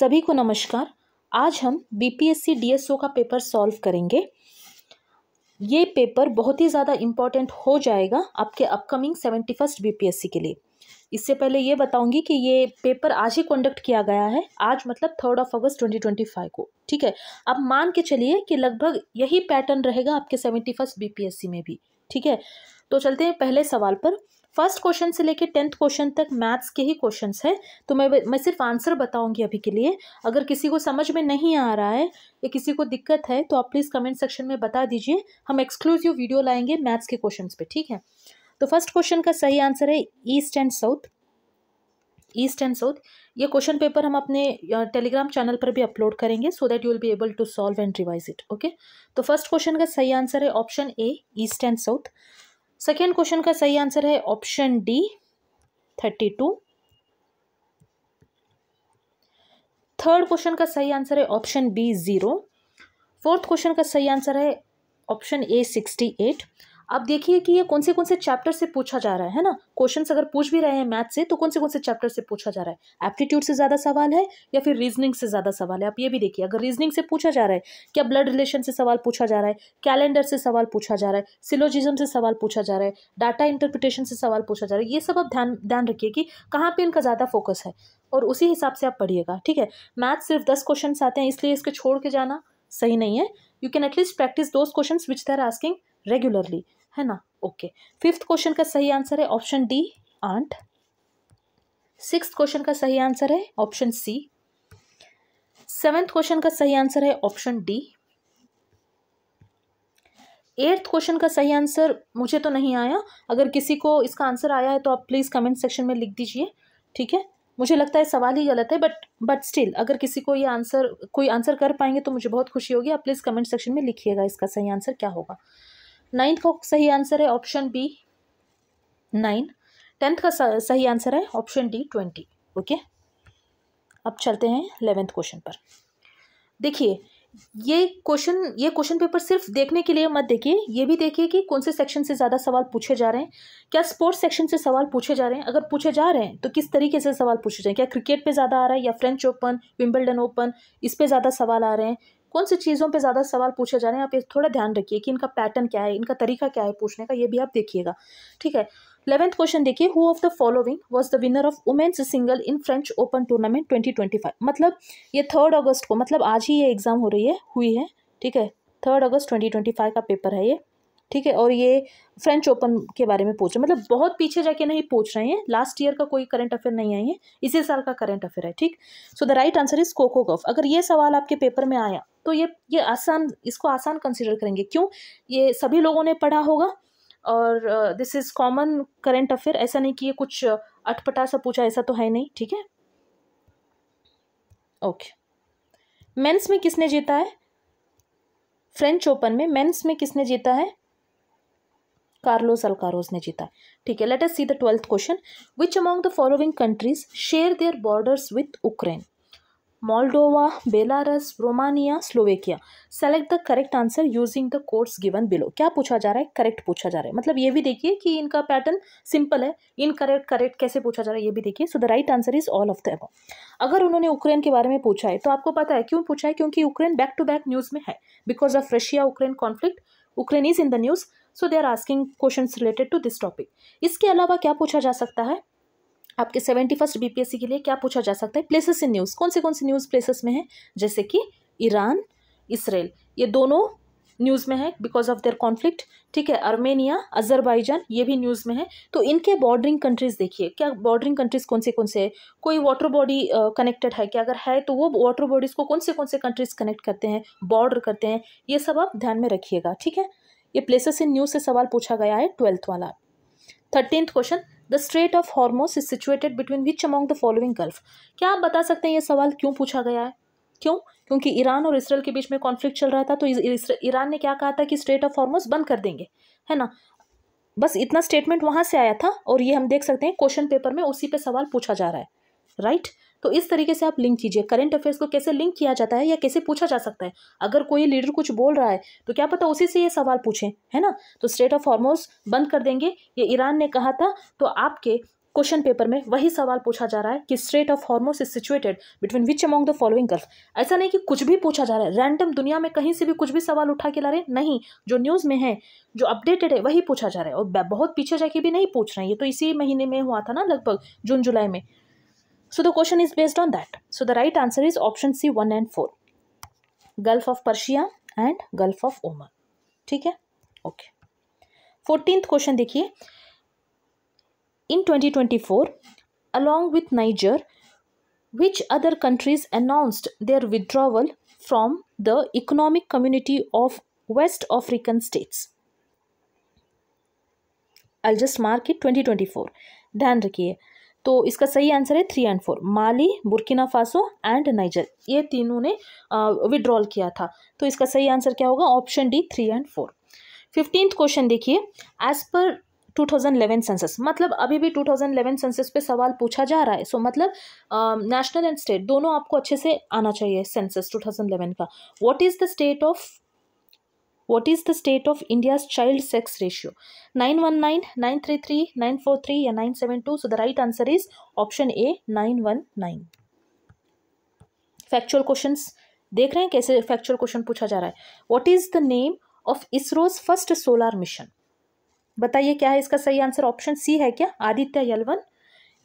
सभी को नमस्कार। आज हम बीपीएससी डीएसओ का पेपर सॉल्व करेंगे। ये पेपर बहुत ही ज़्यादा इम्पॉर्टेंट हो जाएगा आपके अपकमिंग 71st बीपीएससी के लिए। इससे पहले ये बताऊंगी कि ये पेपर आज ही कंडक्ट किया गया है, आज मतलब 3 अगस्त 2025 को। ठीक है, अब मान के चलिए कि लगभग यही पैटर्न रहेगा आपके 71st बीपीएससी में भी। ठीक है, तो चलते हैं पहले सवाल पर। फर्स्ट क्वेश्चन से लेके 10th क्वेश्चन तक मैथ्स के ही क्वेश्चंस है, तो मैं सिर्फ आंसर बताऊंगी अभी के लिए। अगर किसी को समझ में नहीं आ रहा है या किसी को दिक्कत है तो आप प्लीज़ कमेंट सेक्शन में बता दीजिए। हम एक्सक्लूसिव वीडियो लाएंगे मैथ्स के क्वेश्चंस पे। ठीक है, तो फर्स्ट क्वेश्चन का सही आंसर है east and south. East and south, ये क्वेश्चन पेपर हम अपने टेलीग्राम चैनल पर भी अपलोड करेंगे so that you will be able to solve and revise it. Okay, तो फर्स्ट क्वेश्चन का सही आंसर है option A, east and south. Second question का सही आंसर है ऑप्शन डी, 32। थर्ड क्वेश्चन का सही आंसर है ऑप्शन बी, 0। फोर्थ क्वेश्चन का सही आंसर है ऑप्शन ए, 68। अब देखिए कि ये कौन से चैप्टर से पूछा जा रहा है ना। क्वेश्चंस अगर पूछ भी रहे हैं मैथ से तो कौन से चैप्टर से पूछा जा रहा है। एप्टीट्यूड से ज़्यादा सवाल है या फिर रीजनिंग से ज़्यादा सवाल है। आप ये भी देखिए, अगर रीजनिंग से पूछा जा रहा है, क्या ब्लड रिलेशन से सवाल पूछा जा रहा है, कैलेंडर से सवाल पूछा जा रहा है, सिलोजिज्म से सवाल पूछा जा रहा है, डाटा इंटरप्रिटेशन से सवाल पूछा जा रहा है, ये सब आप ध्यान रखिए कि कहाँ पे इनका ज़्यादा फोकस है और उसी हिसाब से आप पढ़िएगा। ठीक है, मैथ सिर्फ 10 क्वेश्चन आते हैं, इसलिए इसके छोड़ के जाना सही नहीं है। You can at least practice those questions which they are asking regularly, है ना। ओके, फिफ्थ क्वेश्चन का सही आंसर है option D, ant. Sixth question का सही आंसर है ऑप्शन सी। सेवेंथ क्वेश्चन का सही आंसर है ऑप्शन डी। एट्थ क्वेश्चन का सही आंसर मुझे तो नहीं आया, अगर किसी को इसका आंसर आया है तो आप प्लीज़ कमेंट सेक्शन में लिख दीजिए। ठीक है, मुझे लगता है सवाल ही गलत है, बट स्टिल अगर किसी को ये कोई आंसर कर पाएंगे तो मुझे बहुत खुशी होगी। आप प्लीज़ कमेंट सेक्शन में लिखिएगा इसका सही आंसर क्या होगा। 9th का सही आंसर है ऑप्शन बी, 9। 10th का सही आंसर है ऑप्शन डी, 20। ओके, अब चलते हैं 11th क्वेश्चन पर। देखिए, ये क्वेश्चन पेपर सिर्फ देखने के लिए मत देखिए, ये भी देखिए कि कौन से सेक्शन से ज़्यादा सवाल पूछे जा रहे हैं। क्या स्पोर्ट्स सेक्शन से सवाल पूछे जा रहे हैं? अगर पूछे जा रहे हैं तो किस तरीके से सवाल पूछे जाए। क्या क्रिकेट पे ज़्यादा आ रहा है या फ्रेंच ओपन, विंबलडन ओपन, इस पे ज़्यादा सवाल आ रहे हैं? कौन सी चीज़ों पे ज़्यादा सवाल पूछे जा रहे हैं? आप ये थोड़ा ध्यान रखिए कि इनका पैटर्न क्या है, इनका तरीका क्या है पूछने का, ये भी आप देखिएगा। ठीक है, 11th क्वेश्चन देखिए, who of the following was the winner of women's single in French open tournament 2025। मतलब ये 3 अगस्त को, मतलब आज ही ये एग्जाम हुई है। ठीक है, 3 अगस्त 2025 का पेपर है ये। ठीक है, और ये फ्रेंच ओपन के बारे में पूछ रहे, मतलब बहुत पीछे जाके नहीं पूछ रहे हैं, लास्ट ईयर का कोई करंट अफेयर नहीं आई है, इसी साल का करंट अफेयर है। ठीक, so the right answer is Coco Gauff. अगर ये सवाल आपके पेपर में आया तो ये आसान, इसको आसान कंसिडर करेंगे। क्यों? ये सभी लोगों ने पढ़ा होगा और this is common current affair. ऐसा नहीं कि ये कुछ अटपटा सा पूछा, ऐसा तो है नहीं। ठीक है, ओके। मेंस में किसने जीता है? फ्रेंच ओपन में मेंस में किसने जीता है? कार्लोस अल्काराज ने जीता। ठीक है, late us see the 12th question. Which among the following countries share their borders with Ukraine? Moldova, Belarus, Romania, Slovakia. Select the correct answer using the codes given below. क्या पूछा जा रहा है? Correct पूछा जा रहा है। मतलब ये भी देखिए कि इनका पैटर्न सिंपल है। इनकरेक्ट करेक्ट कैसे पूछा जा रहा है ये भी देखिए। सो the right answer is all of the above. अगर उन्होंने यूक्रेन के बारे में पूछा है तो आपको पता है क्यों पूछा है, क्योंकि Ukraine back to back news में है because of Russia Ukraine conflict. Ukraine is in the news, so they are asking questions related to this topic. इसके अलावा क्या पूछा जा सकता है आपके 71st बीपीएससी के लिए? क्या पूछा जा सकता है? Places in news. कौन से न्यूज़ प्लेसेस में है? जैसे कि ईरान, इसराइल, ये दोनों न्यूज़ में है बिकॉज ऑफ देयर कॉन्फ्लिक्ट। ठीक है, अर्मेनिया, अजरबैजान, ये भी न्यूज़ में है। तो इनके बॉर्डरिंग कंट्रीज देखिए, क्या बॉर्डरिंग कंट्रीज कौन से है? कोई वाटर बॉडी कनेक्टेड है क्या? अगर है तो वो वाटर बॉडीज़ को कौन से कंट्रीज कनेक्ट करते हैं, बॉर्डर करते हैं, ये सब आप ध्यान में रखिएगा। ठीक है, ये प्लेसेस इन न्यूज़ से सवाल पूछा गया है 12th वाला। 13th question, the strait of Hormuz is situated between which among the following gulf? क्या आप बता सकते हैं ये सवाल क्यों पूछा गया है? क्यों? क्योंकि ईरान और इसराइल के बीच में कॉन्फ्लिक्ट चल रहा था, तो ईरान ने क्या कहा था कि स्ट्रेट ऑफ हॉर्मोस बंद कर देंगे, है ना। बस इतना स्टेटमेंट वहां से आया था और ये हम देख सकते हैं क्वेश्चन पेपर में उसी पे सवाल पूछा जा रहा है। राइट, तो इस तरीके से आप लिंक कीजिए। करंट अफेयर्स को कैसे लिंक किया जाता है या कैसे पूछा जा सकता है। अगर कोई लीडर कुछ बोल रहा है तो क्या पता उसी से ये सवाल पूछे, है ना। तो स्ट्रेट ऑफ हॉर्मोस बंद कर देंगे, ये ईरान ने कहा था। तो आपके क्वेश्चन पेपर में वही सवाल पूछा जा रहा है कि straight of Hormuz is situated between which among the following gulf. ऐसा नहीं कि कुछ भी पूछा जा रहा है, रैंडम दुनिया में कहीं से भी कुछ भी सवाल उठा के ला रहे, नहीं, जो न्यूज़ में है, जो अपडेटेड है वही पूछा जा रहा है, और बहुत पीछे जाके भी नहीं पूछ रहे हैं, ये तो इसी महीने में हुआ था ना, लगभग जून जुलाई में। So the question is based on that. So the right answer is option C 1 and 4, gulf of Persia and gulf of Oman. ठीक है, ओके। 14th क्वेश्चन देखिए, in 2024 along with Niger, which other countries announced their withdrawal from the economic community of West African states? I'll just mark it 2024, ध्यान रखिए। तो इसका सही answer है 3 and 4, Mali, Burkina Faso and niger, ये तीनों ने विड्रॉल किया था। तो इसका सही आंसर क्या होगा? Option D 3 and 4। 15th question देखिए, एज पर 2011 सेंसस, मतलब अभी भी 2011 सेंसस पे सवाल पूछा जा रहा है। सो मतलब नेशनल एंड स्टेट दोनों आपको अच्छे से आना चाहिए सेंसस 2011 का। What is the state of India's child sex ratio? 919, 933, 943 या 972? सो the right answer is option A 919। Factual questions देख रहे हैं कैसे फैक्चुअल क्वेश्चन पूछा जा रहा है। What is the name of ISRO's first solar mission? बताइए क्या है इसका सही आंसर? ऑप्शन सी है क्या? Aditya L1।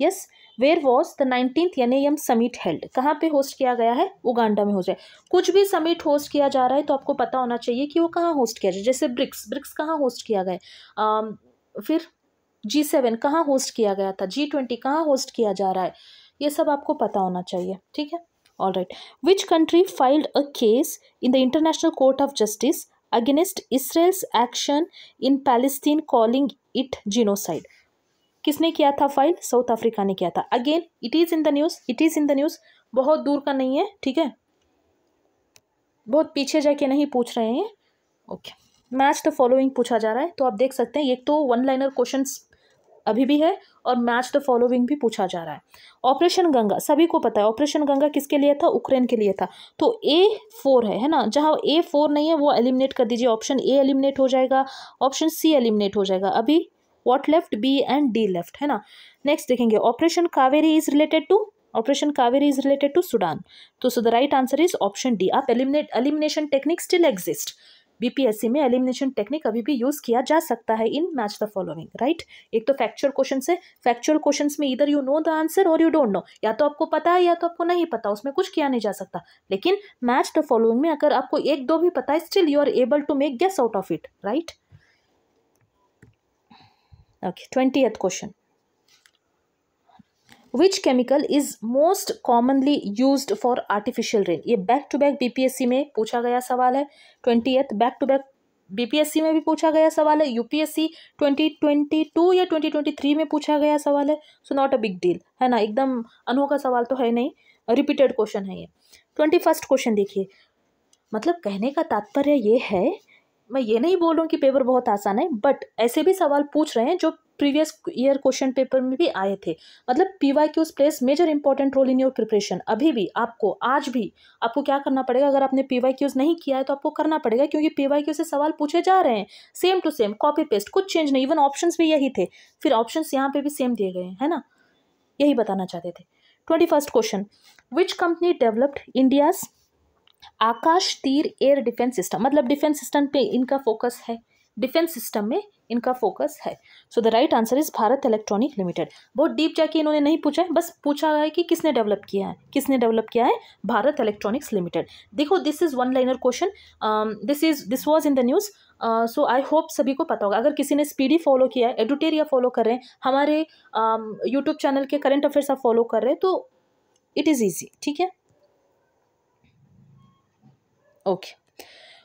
Yes. Where was the 19th NAM summit held? कहाँ पे होस्ट किया गया है? उगांडा में हो जाए। कुछ भी समिट होस्ट किया जा रहा है तो आपको पता होना चाहिए कि वो कहाँ होस्ट किया जाए। जैसे ब्रिक्स कहाँ होस्ट किया गया, फिर G7 कहाँ होस्ट किया गया था, G20 कहाँ होस्ट किया जा रहा है, ये सब आपको पता होना चाहिए। ठीक है, all right. Which country filed a case in the international court of justice against Israel's action in Palestine calling it genocide? किसने किया था फाइल? साउथ अफ्रीका ने किया था। Again it is in the news, बहुत दूर का नहीं है। ठीक है, बहुत पीछे जाके नहीं पूछ रहे हैं। ओके, मैच द फॉलोइंग पूछा जा रहा है, तो आप देख सकते हैं, एक तो 1-liner क्वेश्चंस अभी भी है और मैच द फॉलोइंग भी पूछा जा रहा है। ऑपरेशन गंगा सभी को पता है, ऑपरेशन गंगा किसके लिए था? यूक्रेन के लिए था। तो A4 है ना, जहाँ A4 नहीं है वो एलिमिनेट कर दीजिए। ऑप्शन ए एलिमिनेट हो जाएगा, ऑप्शन सी एलिमिनेट हो जाएगा। अभी what left? B and D left, है ना। नेक्स्ट देखेंगे, operation Kaveri is related to Sudan. तो so the right answer is option D. आप elimination technique still exist, BPSC में एलिमिनेशन टेक्निक अभी भी यूज किया जा सकता है in match the following, right. एक तो फैक्चुअल क्वेश्चन है, फैक्चुअल क्वेश्चन में इधर यू नो द आंसर और यू डोंट नो, या तो आपको पता है या तो आपको नहीं पता, उसमें कुछ किया नहीं जा सकता। लेकिन मैच द फॉलोइंग में अगर आपको 1-2 भी पता है, still you are able to make guess out of it, right. Okay, 20th question, which chemical is most commonly used for artificial rain? ये बैक टू बैक बीपीएससी में पूछा गया सवाल है। 20th back to back BPSC में भी पूछा गया सवाल है, यूपीएससी 2022 या 2023 में पूछा गया सवाल है। So not a big deal, है ना, एकदम अनोखा सवाल तो है नहीं, रिपीटेड क्वेश्चन है ये। 21st क्वेश्चन देखिए, मतलब कहने का तात्पर्य ये है, मैं ये नहीं बोल रहा हूँ कि पेपर बहुत आसान है, बट ऐसे भी सवाल पूछ रहे हैं जो प्रीवियस ईयर क्वेश्चन पेपर में भी आए थे। मतलब PYQs plays major important role in your preparation. अभी भी आपको, आज भी आपको क्या करना पड़ेगा? अगर आपने PYQs नहीं किया है तो आपको करना पड़ेगा, क्योंकि PYQ से सवाल पूछे जा रहे हैं, same to same, copy paste, कुछ चेंज नहीं। इवन ऑप्शंस भी यही थे, फिर ऑप्शंस यहाँ पे भी सेम दिए गए हैं, है ना, यही बताना चाहते थे। 21st question, which company developed India's Akash Teer air defence system? मतलब डिफेंस सिस्टम पे इनका फोकस है, डिफेंस सिस्टम में इनका फोकस है। So the right answer is Bharat electronic limited. बहुत डीप जाके इन्होंने नहीं पूछा है, बस पूछा है कि किसने डेवलप किया है, किसने डेवलप किया है? Bharat electronics limited. देखो, this is 1-liner question, this was in the news. So I hope सभी को पता होगा। अगर किसी ने स्पीडी फॉलो किया है, एडुटेरिया फॉलो कर रहे हैं, हमारे यूट्यूब चैनल के करंट अफेयर्स आप फॉलो कर रहे हैं, तो इट इज़ ईजी। ठीक है, okay.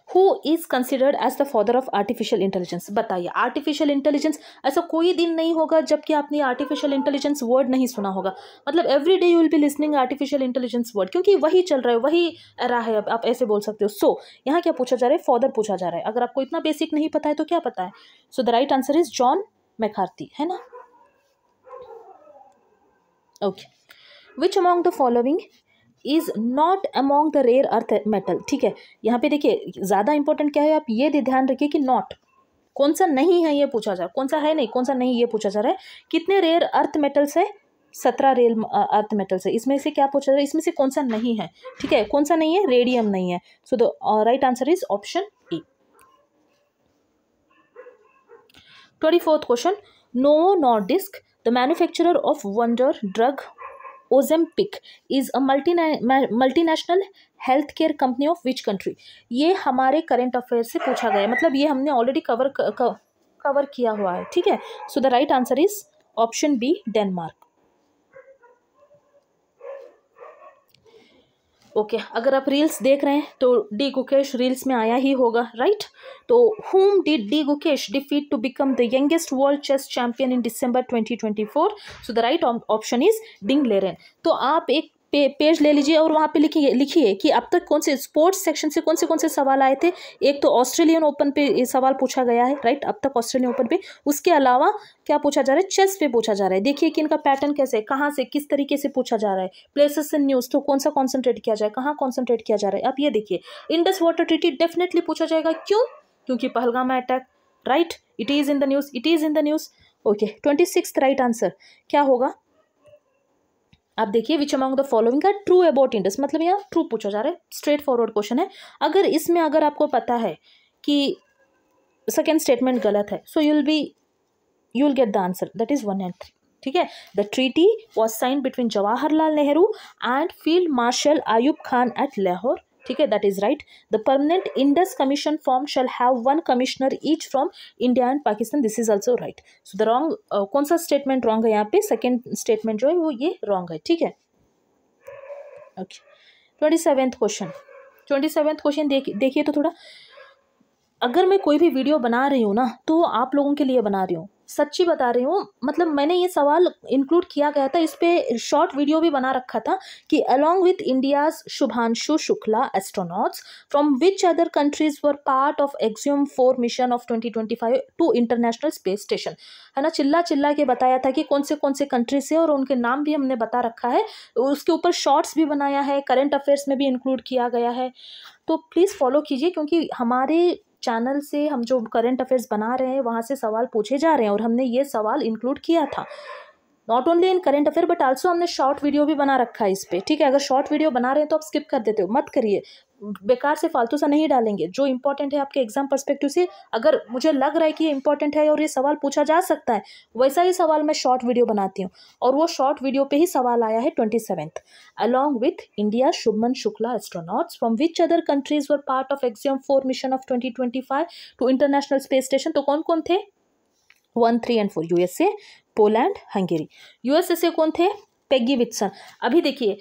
Who is considered as the father of artificial intelligence? बताइए, आर्टिफिशियल इंटेलिजेंस, ऐसा कोई दिन नहीं होगा जबकि आपने आर्टिफिशियल इंटेलिजेंस वर्ड नहीं सुना होगा। मतलब every day you will be listening artificial intelligence word, क्योंकि वही चल रहा है, वही एरा है, अब आप ऐसे बोल सकते हो। सो यहाँ क्या पूछा जा रहा है? फादर पूछा जा रहा है। अगर आपको इतना बेसिक नहीं पता है तो क्या पता है? So the right answer is John McCarthy, है ना। Okay, which among the following is not among the rare earth metal? ठीक है, यहाँ पे देखिए ज़्यादा इंपॉर्टेंट क्या है, आप ये ध्यान रखिए कि नॉट, कौन सा नहीं है ये पूछा जा रहा है, कौन सा है नहीं, कौन सा नहीं ये पूछा जा रहा है। कितने रेयर अर्थ मेटल्स है, 17 रेयर अर्थ मेटल्स है। इसमें से क्या पूछा जा रहा है, इसमें से कौन सा नहीं है, ठीक है, कौन सा नहीं है, रेडियम नहीं है। So the right answer is option A. 24th question, Novo Nordisk, the manufacturer of wonder drug Ozempic, is a multinational healthcare company of which country? ये हमारे करंट अफेयर से पूछा गया है, मतलब ये हमने ऑलरेडी कवर किया हुआ है, ठीक है। So the right answer is option B, Denmark. Okay अगर आप रील्स देख रहे हैं तो डी गुकेश रील्स में आया ही होगा, राइट। तो whom did D Gukesh defeat to become the youngest world chess champion in December 2024? So the right option is ding Liren. तो आप एक पेज ले लीजिए और वहाँ पे लिखिए कि अब तक कौन से स्पोर्ट्स सेक्शन से कौन से सवाल आए थे। एक तो ऑस्ट्रेलियन ओपन पे ये सवाल पूछा गया है, राइट, अब तक ऑस्ट्रेलियन ओपन पे। उसके अलावा क्या पूछा जा रहा है, चेस पे पूछा जा रहा है। देखिए कि इनका पैटर्न कैसे है, कहाँ से किस तरीके से पूछा जा रहा है। प्लेसेस इन न्यूज़ तो कौन सा कॉन्सेंट्रेट किया जाए, कहाँ कॉन्सेंट्रेट किया जा रहा है। अब ये देखिए, इंडस वाटर ट्रीटी डेफिनेटली पूछा जाएगा, क्यों, क्योंकि Pahalgam attack, right, it is in the news, it is in the news. Okay 26th right answer क्या होगा, आप देखिए, which among the following are true about Indus, मतलब यहाँ ट्रू पूछा जा रहा है, स्ट्रेट फॉरवर्ड क्वेश्चन है। अगर इसमें अगर आपको पता है कि सेकेंड स्टेटमेंट गलत है, so you will get the answer, that is 1 and 3, ठीक है। The treaty was signed between Jawaharlal Nehru and field marshal Ayub Khan at Lahore, ठीक है, that is right. The permanent Indus commission form shall have 1 commissioner each from India and Pakistan, this is also right. So the wrong कौन सा statement wrong है यहाँ पे, second statement जो है वो ये रॉन्ग है, ठीक है। ओके 27th क्वेश्चन देखिए तो थोड़ा, अगर मैं कोई भी वीडियो बना रही हूँ ना तो आप लोगों के लिए बना रही हूँ, सच्ची बता रही हूँ। मतलब मैंने ये सवाल इंक्लूड किया गया था, इस पे शॉर्ट वीडियो भी बना रखा था कि along with India's Shubhanshu Shukla astronauts from which other countries were part of Axiom 4 mission of 2025 to international space station, है ना। चिल्ला के बताया था कि कौन से कंट्री से, और उनके नाम भी हमने बता रखा है, उसके ऊपर शॉर्ट्स भी बनाया है, करंट अफेयर्स में भी इंक्लूड किया गया है। तो प्लीज़ फॉलो कीजिए, क्योंकि हमारे चैनल से हम जो करंट अफेयर्स बना रहे हैं वहाँ से सवाल पूछे जा रहे हैं, और हमने ये सवाल इंक्लूड किया था, not only in current affair but also हमने शॉर्ट वीडियो भी बना रखा है इस पर, ठीक है। अगर शॉर्ट वीडियो बना रहे हैं तो आप स्किप कर देते हो, मत करिए, बेकार से फालतू सा नहीं डालेंगे। जो इंपॉर्टेंट है आपके एग्जाम पर्सपेक्टिव से, अगर मुझे लग रहा है कि ये इंपॉर्टेंट है और ये सवाल पूछा जा सकता है, वैसा ही सवाल मैं शॉर्ट वीडियो बनाती हूँ, और वो शॉर्ट वीडियो पे ही सवाल आया है 27th, along with India Shubman Shukla astronauts from which other countries were part of Axiom 4 mission of 2025 to international space station. तो कौन कौन थे, 1, 3 and 4, USA, Poland, Hungary. USA से कौन थे, पेगी विट्सन। अभी देखिए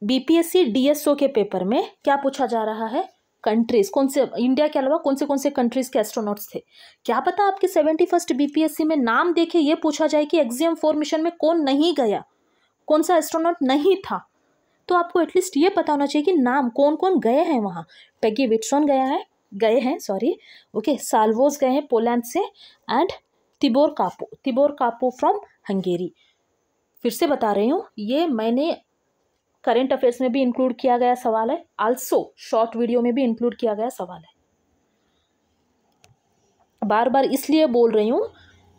बीपीएससी डीएसओ के पेपर में क्या पूछा जा रहा है, कंट्रीज कौन से, इंडिया के अलावा कौन से कंट्रीज के एस्ट्रोनॉट्स थे। क्या पता आपके 71st बीपीएससी में नाम देखे ये पूछा जाए कि एक्सियम 4 मिशन में कौन नहीं गया, कौन सा एस्ट्रोनॉट नहीं था। तो आपको एटलीस्ट ये पता होना चाहिए कि नाम कौन कौन गए हैं वहाँ। पेगी विट्सन गए हैं, ओके, साल्वोस गए हैं पोलैंड से, एंड तिबोर कापो फ्रॉम हंगेरी। फिर से बता रही हूँ, ये मैंने करंट अफेयर्स में भी इंक्लूड किया गया सवाल है, आल्सो शॉर्ट वीडियो में भी इंक्लूड किया गया सवाल है। बार बार इसलिए बोल रही हूँ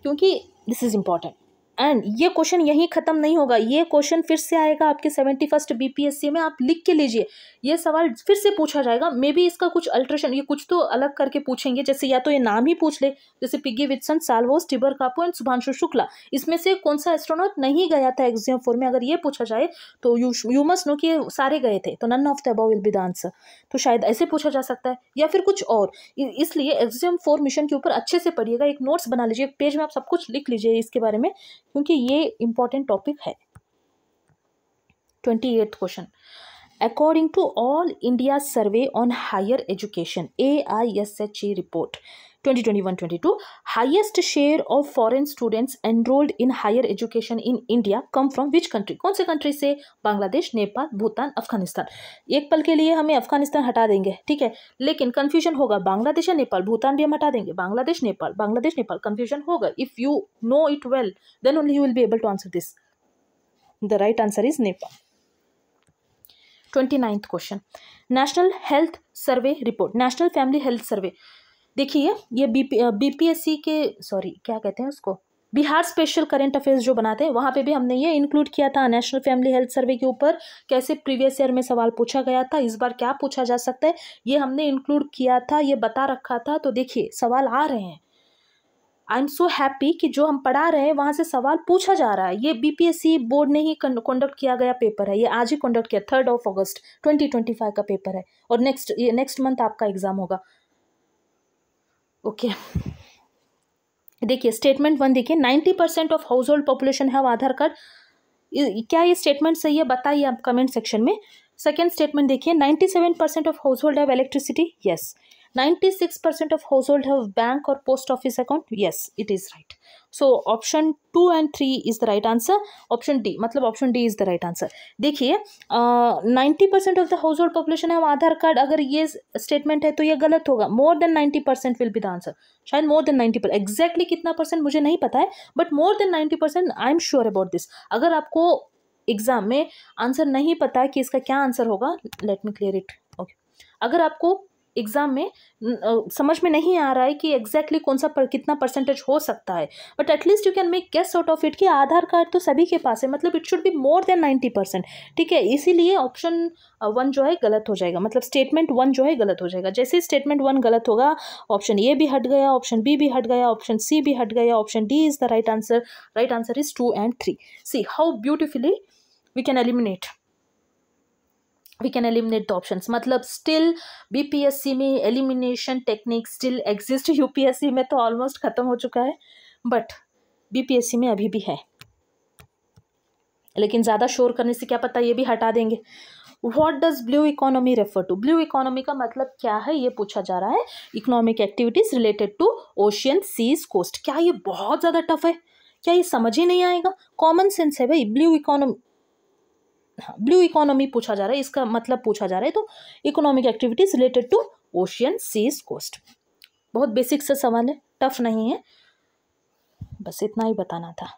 क्योंकि दिस इज इम्पॉर्टेंट, एंड ये क्वेश्चन यहीं खत्म नहीं होगा, ये क्वेश्चन फिर से आएगा आपके 71st बीपीएससी में। आप लिख के लीजिए, ये सवाल फिर से पूछा जाएगा, मे बी इसका कुछ अल्ट्रेशन, ये कुछ तो अलग करके पूछेंगे, जैसे या तो ये नाम ही पूछ ले, जैसे Peggy Whitson, Slawosz, Tibor Kapu and Shubhanshu Shukla, इसमें से कौन सा एस्ट्रोनॉट नहीं गया था एक्सियम 4 में, अगर ये पूछा जाए तो यू मस्ट नो कि सारे गए थे, तो none of the above will be the answer. तो शायद ऐसे पूछा जा सकता है, या फिर कुछ और। इसलिए एक्सियम 4 मिशन के ऊपर अच्छे से पढ़िएगा, एक नोट्स बना लीजिए, एक पेज में आप सब कुछ लिख लीजिए इसके बारे में, क्योंकि ये इंपॉर्टेंट टॉपिक है। 28th question, according to all India survey on higher education AISHE report 2021-22, highest share of foreign students enrolled in higher education in India come from which country, कौन से कंट्री से, बांग्लादेश, नेपाल, भूटान, अफगानिस्तान। एक पल के लिए हमें अफगानिस्तान हटा देंगे, ठीक है, लेकिन कंफ्यूजन होगा, बांग्लादेश या नेपाल, भूटान भी हम हटा देंगे, बांग्लादेश नेपाल कंफ्यूजन होगा। If you know it well then only you will be able to answer this. The right answer is Nepal. 29th question, national health survey report, national family health survey देखिए ये बीपीएससी के सॉरी क्या कहते हैं उसको, Bihar special current affairs जो बनाते हैं वहाँ पे भी हमने ये इंक्लूड किया था। नेशनल फैमिली हेल्थ सर्वे के ऊपर कैसे प्रीवियस ईयर में सवाल पूछा गया था, इस बार क्या पूछा जा सकता है, ये हमने इंक्लूड किया था, ये बता रखा था। तो देखिए सवाल आ रहे हैं। आई एम सो हैप्पी कि जो हम पढ़ा रहे हैं वहाँ से सवाल पूछा जा रहा है। ये बीपीएससी बोर्ड ने ही कंडक्ट किया गया पेपर है, ये आज ही कंडक्ट किया, 3 अगस्त 2025 का पेपर है और नेक्स्ट मंथ आपका एग्जाम होगा। ओके देखिए स्टेटमेंट 1 देखिए, 90% of house hold population have Aadhaar card. क्या ये स्टेटमेंट सही है बताइए आप कमेंट सेक्शन में। सेकेंड स्टेटमेंट देखिए, 97% of house hold have electricity. Yes. 96% of household have bank or post office account. Yes, it is right. So option 2 and 3 is the right answer. Option D मतलब option D is the right answer. देखिए 90% of the household population have Aadhaar card, अगर ये statement है तो ये गलत होगा। more than 90% will be the answer. शायद more than 90%, exactly कितना परसेंट मुझे नहीं पता है, but more than 90% I am sure about this. अगर आपको एग्जाम में आंसर नहीं पता है कि इसका क्या आंसर होगा, let me clear it. Okay. अगर आपको एग्जाम में समझ में नहीं आ रहा है कि एग्जैक्टली कौन सा कितना परसेंटेज हो सकता है, but at least you can make guess out of it कि आधार कार्ड तो सभी के पास है, मतलब it should be more than 90%। ठीक है, इसीलिए ऑप्शन 1 जो है गलत हो जाएगा, मतलब स्टेटमेंट 1 जो है गलत हो जाएगा। जैसे स्टेटमेंट 1 गलत होगा, ऑप्शन ए भी हट गया, ऑप्शन बी भी हट गया, ऑप्शन सी भी हट गया, option D is the right answer. Right answer is 2 and 3। See how beautifully we can eliminate the options. मतलब स्टिल बीपीएससी में elimination technique still exist. UPSC में तो ऑलमोस्ट खत्म हो चुका है, बट बीपीएससी में अभी भी है, लेकिन ज़्यादा शोर करने से क्या पता ये भी हटा देंगे। What does blue economy refer to? Blue economy का मतलब क्या है ये पूछा जा रहा है। Economic activities related to ocean, seas, coast. क्या ये बहुत ज़्यादा टफ है? क्या ये समझ ही नहीं आएगा? कॉमन सेंस है भाई। ब्लू इकोनॉमी, हाँ ब्लू इकोनॉमी पूछा जा रहा है, इसका मतलब पूछा जा रहा है, तो economic activities related to ocean, seas, coast. बहुत बेसिक सा सवाल है, टफ नहीं है, बस इतना ही बताना था।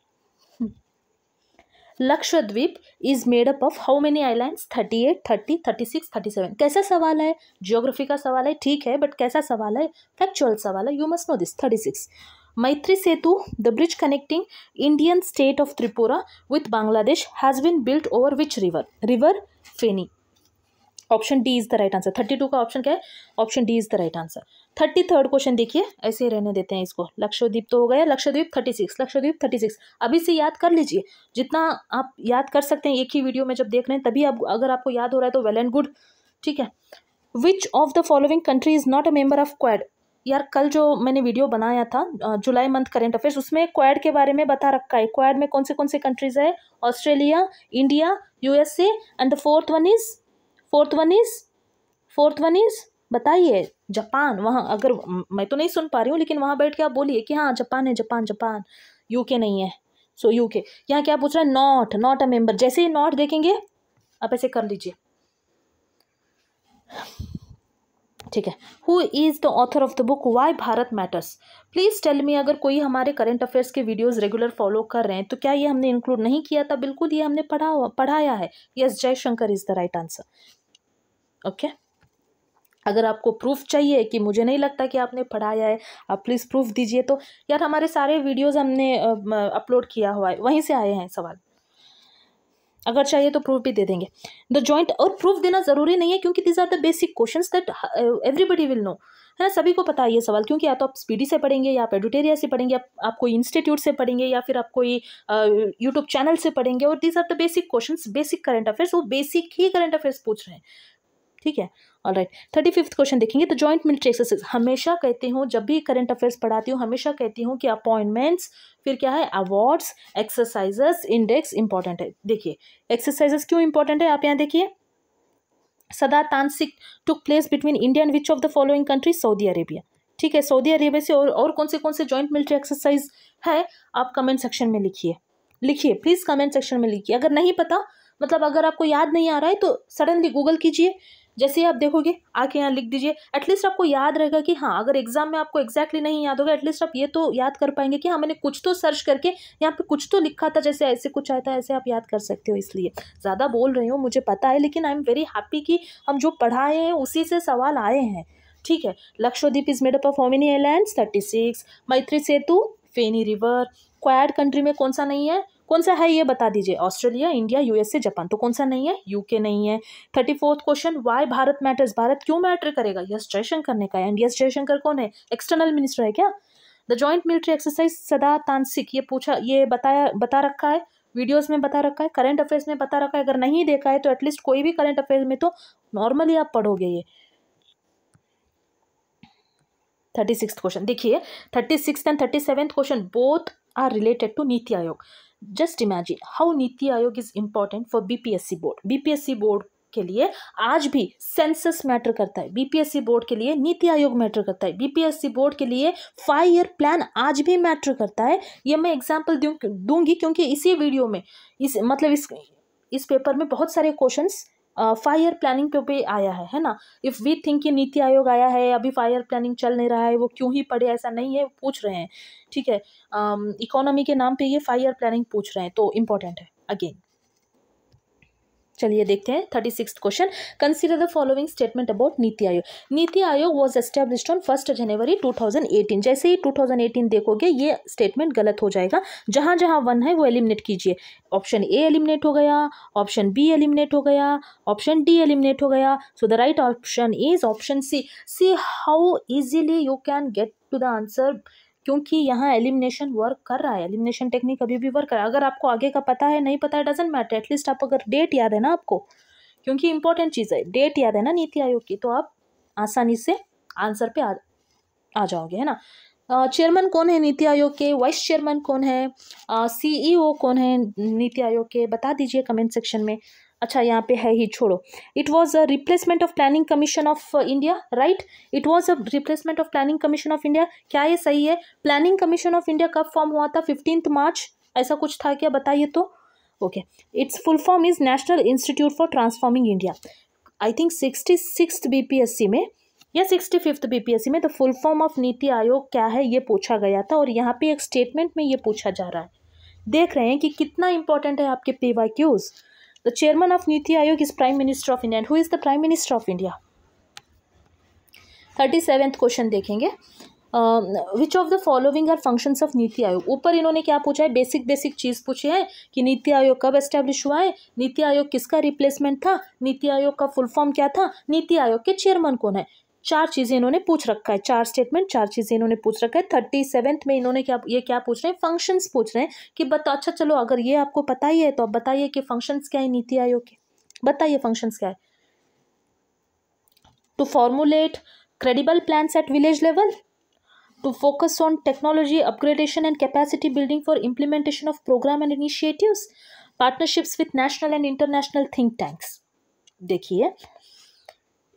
Lakshadweep is made up of how many islands? 38, 30, 36, 37। कैसा सवाल है? ज्योग्राफी का सवाल है, ठीक है, बट कैसा सवाल है? फैक्चुअल सवाल है, you must no this. 36। Maitri Setu, the bridge connecting Indian state of Tripura with Bangladesh, has been built over which river? River Feni. Option D is the right answer. 32 का option क्या है? Option D is the right answer. 33rd question देखिए, ऐसे ही रहने देते हैं इसको। लक्षद्वीप तो हो गया, लक्षद्वीप 36, लक्षद्वीप 36। अभी से याद कर लीजिए, जितना आप याद कर सकते हैं एक ही वीडियो में जब देख रहे हैं तभी। आप अगर आपको याद हो रहा है तो वेल एंड गुड, ठीक है। Which of the following country is not a member of quad? यार कल जो मैंने वीडियो बनाया था जुलाई मंथ करंट अफेयर्स, उसमें क्वाड के बारे में बता रखा है। क्वाड में कौन से कंट्रीज है? Australia, India, USA and the fourth one is बताइए जापान। वहाँ अगर मैं तो नहीं सुन पा रही हूँ, लेकिन वहाँ बैठ के आप बोलिए कि हाँ जापान है, जापान। यूके नहीं है, सो यूके। यहाँ क्या पूछ रहा है? Not a member. जैसे ही नॉट देखेंगे आप ऐसे कर लीजिए, ठीक है। Who is the author of the book why Bharat matters? Please tell me. अगर कोई हमारे करंट अफेयर्स के वीडियोस रेगुलर फॉलो कर रहे हैं तो क्या ये हमने इंक्लूड नहीं किया था? बिल्कुल, ये हमने पढ़ाया है। Yes, Jaishankar is the right answer. Okay, अगर आपको प्रूफ चाहिए कि मुझे नहीं लगता कि आपने पढ़ाया है, आप प्लीज़ प्रूफ दीजिए। तो यार हमारे सारे वीडियोस हमने अपलोड किया हुआ है, वहीं से आए हैं सवाल। अगर चाहिए तो प्रूफ भी दे देंगे। द जॉइंट, और प्रूफ देना ज़रूरी नहीं है क्योंकि this are the basic questions that everybody will know, है ना, सभी को पता है ये सवाल। क्योंकि या तो आप स्पीडी से पढ़ेंगे, या आप एडुटेरिया से पढ़ेंगे, आप कोई इंस्टीट्यूट से पढ़ेंगे, या फिर आप कोई यूट्यूब चैनल से पढ़ेंगे। और this are the basic questions, basic current affairs, वो बेसिक ही करंट अफेयर्स पूछ रहे हैं, ठीक है। ऑलराइट, 35th क्वेश्चन देखेंगे। तो जॉइंट मिलिट्री एक्सरसाइज, हमेशा कहती हूँ जब भी करंट अफेयर्स पढ़ाती हूँ, हमेशा कहती हूँ कि अपॉइंटमेंट्स, फिर क्या है, अवार्ड्स, एक्सरसाइजेस, इंडेक्स इंपॉर्टेंट है। देखिए एक्सरसाइजेस क्यों इंपॉर्टेंट है, आप यहाँ देखिए। सदा तांत्रिक took place between India and which of the following country? Saudi Arabia, ठीक है। सऊदी अरेबिया से और कौन से जॉइंट मिलिट्री एक्सरसाइज है, आप कमेंट सेक्शन में लिखिए प्लीज, कमेंट सेक्शन में लिखिए। अगर नहीं पता, मतलब अगर आपको याद नहीं आ रहा है तो सडनली गूगल कीजिए, जैसे ही आप देखोगे आके यहाँ लिख दीजिए। एटलीस्ट आपको याद रहेगा कि हाँ, अगर एग्जाम में आपको एग्जैक्टली नहीं याद होगा, एटलीस्ट आप ये तो याद कर पाएंगे कि हाँ मैंने कुछ तो सर्च करके यहाँ पे कुछ तो लिखा था, जैसे ऐसे कुछ आया था, ऐसे आप याद कर सकते हो। इसलिए ज़्यादा बोल रही हूँ, मुझे पता है, लेकिन आई एम वेरी हैप्पी कि हम जो पढ़ाए हैं उसी से सवाल आए हैं, ठीक है। Lakshadweep is made up of how many islands? 36। Maitri Setu, Feni river. Quad country में कौन सा नहीं है? कौन सा है ये बता दीजिए। Australia, India, USA, Japan. तो कौन सा नहीं है? यूके नहीं है। 34th question, why Bharat matters? Bharat क्यों मैटर करेगा? यस जयशंकर ने कहा। एंड यस जयशंकर कौन है? एक्सटर्नल मिनिस्टर है क्या? द जॉइंट मिलिट्री एक्सरसाइज सदा तांत्रिक, ये पूछा, ये बता रखा है, वीडियोस में बता रखा है, करंट अफेयर्स में बता रखा है। अगर नहीं देखा है तो एटलीस्ट कोई भी करंट अफेयर्स में तो नॉर्मली आप पढ़ोगे ये। 36th क्वेश्चन देखिए, 36th and 37th question both are related to NITI Aayog. Just imagine how NITI Aayog is important for BPSC board. BPSC board के लिए आज भी सेंसस मैटर करता है, बीपीएससी बोर्ड के लिए नीति आयोग मैटर करता है, बीपीएससी बोर्ड के लिए 5 ईयर प्लान आज भी मैटर करता है। ये मैं एग्जांपल दूंगी क्योंकि इसी वीडियो में इस पेपर में बहुत सारे क्वेश्चंस 5 ईयर प्लानिंग पे आया है ना। इफ़ वी थिंक कि नीति आयोग आया है, अभी 5 ईयर प्लानिंग चल नहीं रहा है, वो क्यों ही पढ़े, ऐसा नहीं है, पूछ रहे हैं, ठीक है। इकोनॉमी के नाम पे ये 5 ईयर प्लानिंग पूछ रहे हैं, तो इम्पोर्टेंट है अगेन। चलिए देखते हैं 36th question. Consider the following statement about NITI Aayog. NITI Aayog was established on 1 जनवरी 2018। जैसे ही 2018 देखोगे ये स्टेटमेंट गलत हो जाएगा। जहां जहां 1 है वो एलिमिनेट कीजिए। ऑप्शन ए एलिमिनेट हो गया, ऑप्शन बी एलिमिनेट हो गया, ऑप्शन डी एलिमिनेट हो गया। So the right option is option C. See how easily you can get to the answer, क्योंकि यहाँ एलिमिनेशन वर्क कर रहा है, एलिमिनेशन टेक्निक अभी भी वर्क कर रहा है। अगर आपको आगे का पता है, नहीं पता है, डजेंट मैटर, एटलीस्ट आप अगर डेट याद है ना आपको, क्योंकि इंपॉर्टेंट चीज़ है, डेट याद है ना नीति आयोग की, तो आप आसानी से आंसर पे आ जाओगे, है ना। चेयरमैन कौन है नीति आयोग के? वाइस चेयरमैन कौन है? सीईओ कौन है नीति आयोग के? बता दीजिए कमेंट सेक्शन में। अच्छा यहाँ पे है ही, छोड़ो। It was a replacement of planning commission of India, right. It was a replacement of planning commission of India. क्या ये सही है? प्लानिंग कमीशन ऑफ इंडिया कब फॉर्म हुआ था? 15 मार्च, ऐसा कुछ था क्या? बताइए तो। Okay, it's full form is national institute for transforming India. I think 66th BPSC में या 65th बीपीएससी में the full form of NITI Aayog क्या है ये पूछा गया था, और यहाँ पे एक स्टेटमेंट में ये पूछा जा रहा है। देख रहे हैं कि कितना इंपॉर्टेंट है आपके PYQs। The chairman of Niti Aayog is Prime Minister of India. And who is the Prime Minister of India? 37th question देखेंगे। Which of the following are functions of NITI Aayog? ऊपर इन्होंने क्या पूछा है? बेसिक चीज़ पूछी है कि नीति आयोग कब एस्टेब्लिश हुआ है, नीति आयोग किसका रिप्लेसमेंट था, नीति आयोग का फुल फॉर्म क्या था, नीति आयोग के चेयरमैन कौन है। 4 चीज़ें इन्होंने पूछ रखा है, 4 स्टेटमेंट, 4 चीज़ें इन्होंने पूछ रखा है। 37th में इन्होंने क्या पूछ रहे हैं? फंक्शंस पूछ रहे हैं कि अच्छा चलो, अगर ये आपको पता ही है तो आप बताइए कि फंक्शंस क्या है नीति आयोग के, बताइए फंक्शंस क्या है। To formulate credible plans at village level, to focus on technology upgradation and capacity building for implementation of program and initiatives, partnerships with national and international think tanks। देखिए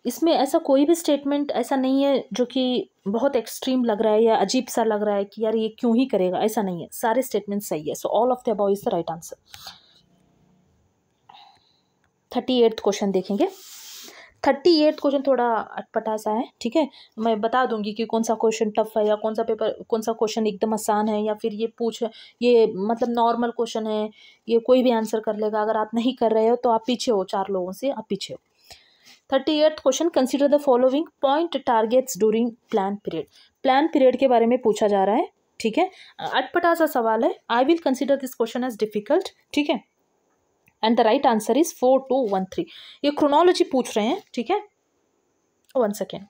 इसमें ऐसा कोई भी स्टेटमेंट ऐसा नहीं है जो कि बहुत एक्सट्रीम लग रहा है या अजीब सा लग रहा है कि यार ये क्यों ही करेगा, ऐसा नहीं है, सारे स्टेटमेंट सही है। So all of the above is the right answer. 38th question देखेंगे। 38th क्वेश्चन थोड़ा अटपटा सा है, ठीक है। मैं बता दूंगी कि कौन सा क्वेश्चन टफ है या कौन सा क्वेश्चन एकदम आसान है, या फिर ये मतलब नॉर्मल क्वेश्चन है, ये कोई भी आंसर कर लेगा। अगर आप नहीं कर रहे हो तो आप पीछे हो, 4 लोगों से आप पीछे हो। 38th question, consider the following point targets during plan period. Plan period के बारे में पूछा जा रहा है, ठीक है। अटपटा सा सवाल है। I will consider this question as difficult, ठीक है। And the right answer is 4213। ये क्रोनोलॉजी पूछ रहे हैं, ठीक है। 1 सेकेंड,